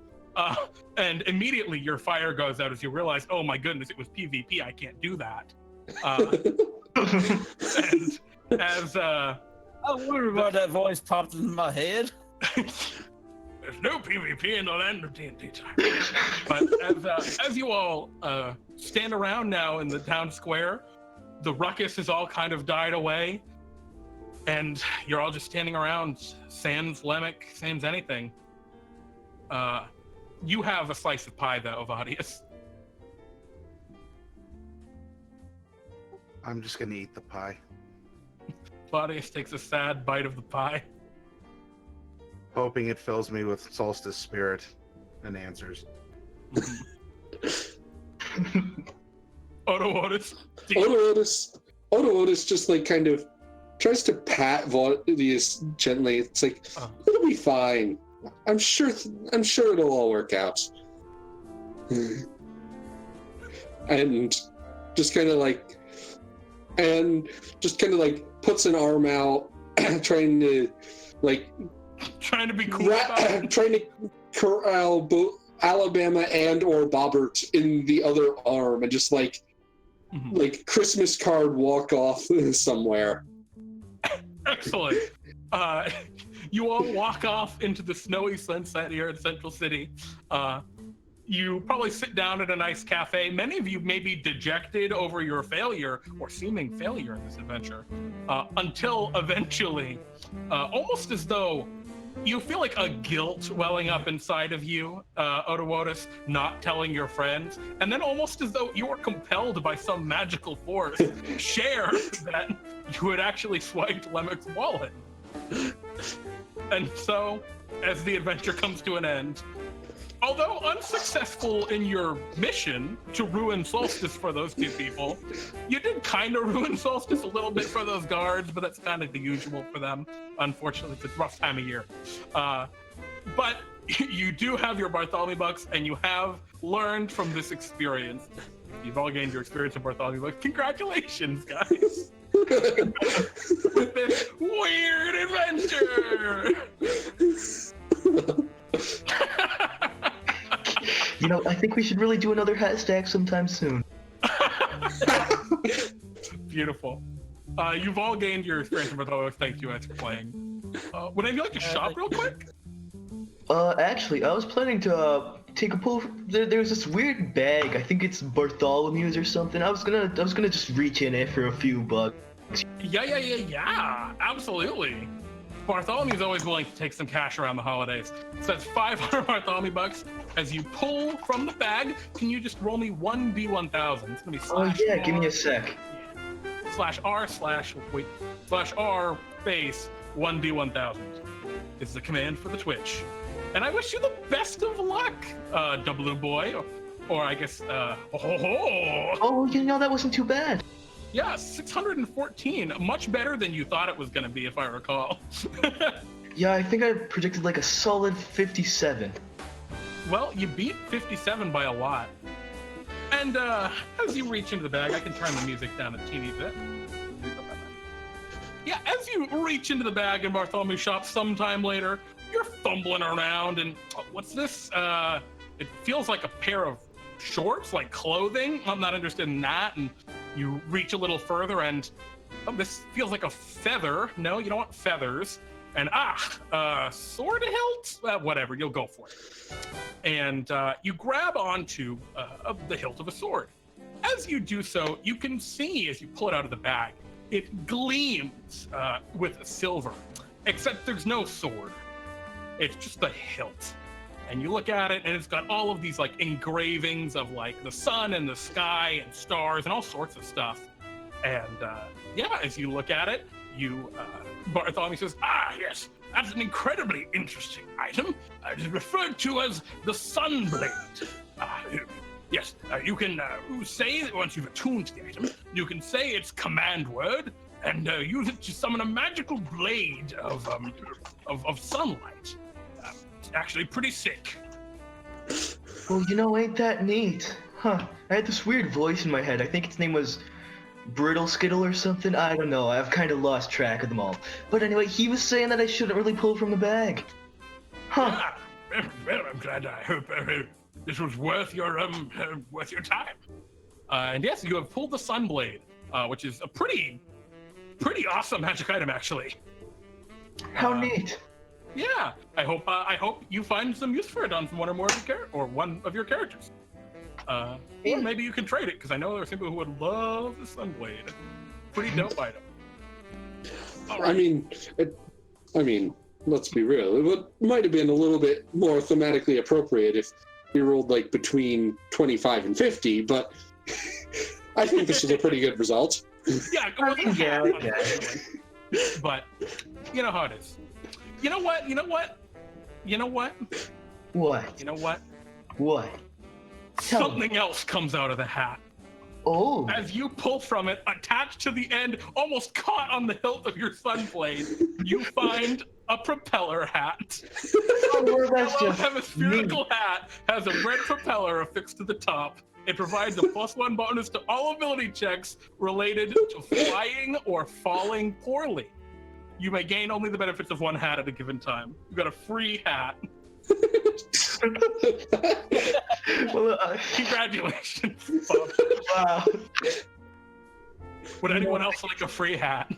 And immediately your fire goes out as you realize, oh my goodness, it was PvP. I can't do that. And as I wonder why that voice popped in my head. there's no PvP in the Land of DnDTime. But as you all stand around now in the town square, the ruckus has all kind of died away, and you're all just standing around, sans Lemmec, sans anything. You have a slice of pie, though, Vaudius. I'm just gonna eat the pie. Vaudius takes a sad bite of the pie. Hoping it fills me with Solstice spirit and answers. Odowodus. Odowodus just like kind of tries to pat Vaudius gently. It's like, it'll be fine. I'm sure it'll all work out. And just kind of like puts an arm out, trying to be cool. Trying to corral both Alabama and or Bobbert in the other arm, and just like Christmas card walk off somewhere. Excellent. You all walk off into the snowy sunset here in Central City. You probably sit down at a nice cafe. Many of you may be dejected over your failure or seeming failure in this adventure, until eventually, almost as though you feel like a guilt welling up inside of you, Odowodus, not telling your friends, and then almost as though you were compelled by some magical force to share that you had actually swiped Lemmec's wallet. And so, as the adventure comes to an end, although unsuccessful in your mission to ruin Solstice for those two people, you did kind of ruin Solstice a little bit for those guards, but that's kind of the usual for them. Unfortunately, it's a rough time of year. But you do have your Bartholomew bucks, and you have learned from this experience. You've all gained your experience of Bartholomew bucks. Congratulations, guys! With this weird adventure! You know, I think we should really do another hat stack sometime soon. Beautiful. You've all gained your experience of Bartholomew. Thank you guys for playing. Would anybody like to shop real quick? Actually, I was planning to take a pull. There's this weird bag. I think it's Bartholomew's or something. I was gonna just reach in it for a few bucks. Yeah. Absolutely. Bartholomew's always willing to take some cash around the holidays. So that's 500 Bartholomew bucks. As you pull from the bag, can you just roll me 1d1000? It's gonna be Oh yeah, give me a sec. /R space 1d1000 is the command for the Twitch. And I wish you the best of luck, Blue Boy, or I guess, Oh, you know, that wasn't too bad. Yeah, 614, much better than you thought it was going to be, if I recall. Yeah, I think I predicted like a solid 57. Well, you beat 57 by a lot. And as you reach into the bag, I can turn the music down a teeny bit. Yeah, as you reach into the bag in Bartholomew's shop sometime later, you're fumbling around and what's this? It feels like a pair of shorts, like clothing. I'm not interested in that. And you reach a little further and this feels like a feather. No, you don't want feathers. And sword hilt? Whatever, you'll go for it. And you grab onto the hilt of a sword. As you do so, you can see as you pull it out of the bag, it gleams with silver, except there's no sword. It's just the hilt. And you look at it and it's got all of these like engravings of like the sun and the sky and stars and all sorts of stuff. And as you look at it, Bartholomew says, yes, that's an incredibly interesting item. It is referred to as the Sunblade. Yes, you can say that once you've attuned to the item, you can say its command word and use it to summon a magical blade of sunlight. It's actually pretty sick. Well, you know, ain't that neat? Huh. I had this weird voice in my head. I think its name was Brittle Skittle or something. I don't know. I've kind of lost track of them all. But anyway, he was saying that I shouldn't really pull from the bag. Huh. Yeah. Well, I'm glad. I hope this was worth your time. And yes, you have pulled the Sunblade, which is a pretty awesome magic item, actually. How neat. Yeah, I hope you find some use for it on one or more of your one of your characters. Or maybe you can trade it, because I know there are some people who would love the Sunblade. Pretty dope item. I mean, let's be real. It might have been a little bit more thematically appropriate if we rolled like between 25 and 50, but I think this is a pretty good result. Yeah, go with Yeah, But you know how it is. You know what? What? What? Tell Something else comes out of the hat. Oh. As you pull from it, attached to the end, almost caught on the hilt of your Sunblade, you find a propeller hat. Oh, that's Yellow just hemispherical hat has a red propeller affixed to the top. It provides a +1 bonus to all ability checks related to flying or falling poorly. You may gain only the benefits of one hat at a given time. You got a free hat. Well, Congratulations, Bob. wow. Would anyone else like a free hat?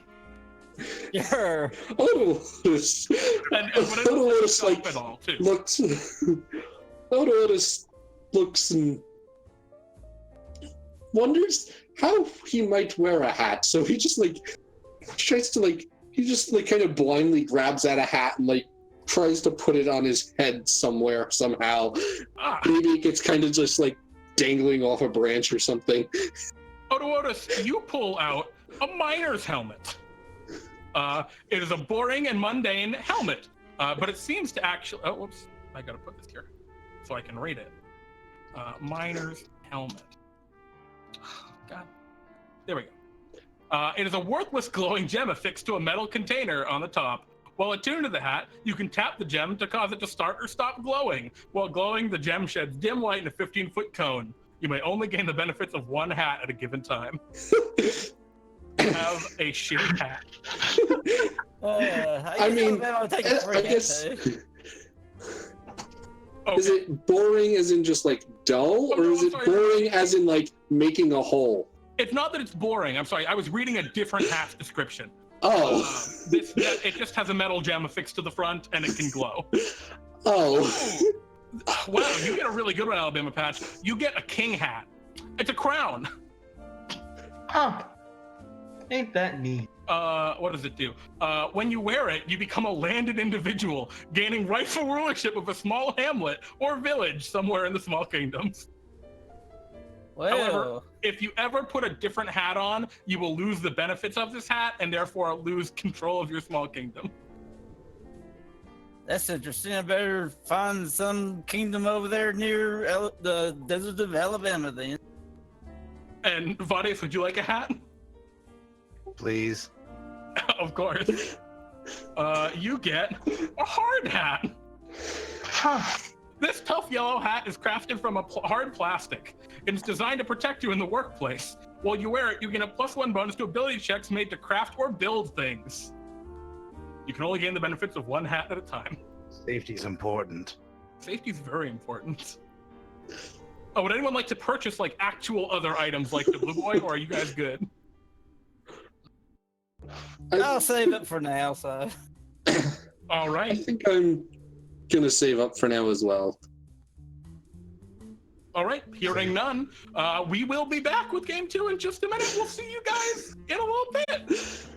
Yeah. Odowodus. And would anyone Odowodus like at all too? Odowodus looks and wonders how he might wear a hat. So he just tries to he just kind of blindly grabs at a hat and tries to put it on his head somewhere somehow. Maybe it gets kind of just dangling off a branch or something. Odowodus, you pull out a miner's helmet. It is a boring and mundane helmet, but it seems to actually. Oh, whoops! I gotta put this here. so I can read it. Miner's helmet. God. There we go. It is a worthless glowing gem affixed to a metal container on the top. While attuned to the hat, you can tap the gem to cause it to start or stop glowing. While glowing, the gem sheds dim light in a 15-foot cone. You may only gain the benefits of one hat at a given time. Have a shitty hat. I mean, I guess. Okay. Is it boring as in just like dull, or is it boring as in like making a hole? It's not that it's boring. I'm sorry. I was reading a different hat description. Oh. It just has a metal gem affixed to the front, and it can glow. Oh. Wow, you get a really good one, Alabama Patch. You get a king hat. It's a crown. Huh. Ain't that neat? What does it do? When you wear it, you become a landed individual, gaining rightful rulership of a small hamlet or village somewhere in the Small Kingdoms. Well, However, if you ever put a different hat on, you will lose the benefits of this hat and therefore lose control of your small kingdom. that's interesting. I better find some kingdom over there near the desert of Alabama then. And Vaudius, would you like a hat? Please. Of course. You get a hard hat. Huh. This tough yellow hat is crafted from a hard plastic. It's designed to protect you in the workplace. While you wear it, you get a +1 bonus to ability checks made to craft or build things. You can only gain the benefits of one hat at a time. Safety's important. Safety is very important. Oh, would anyone like to purchase like actual other items like the Blue Boy, or are you guys good? I'll save it for now, so. All I right. think I'm gonna save up for now as well. All right. Hearing none, we will be back with game 2 in just a minute. We'll see you guys in a little bit.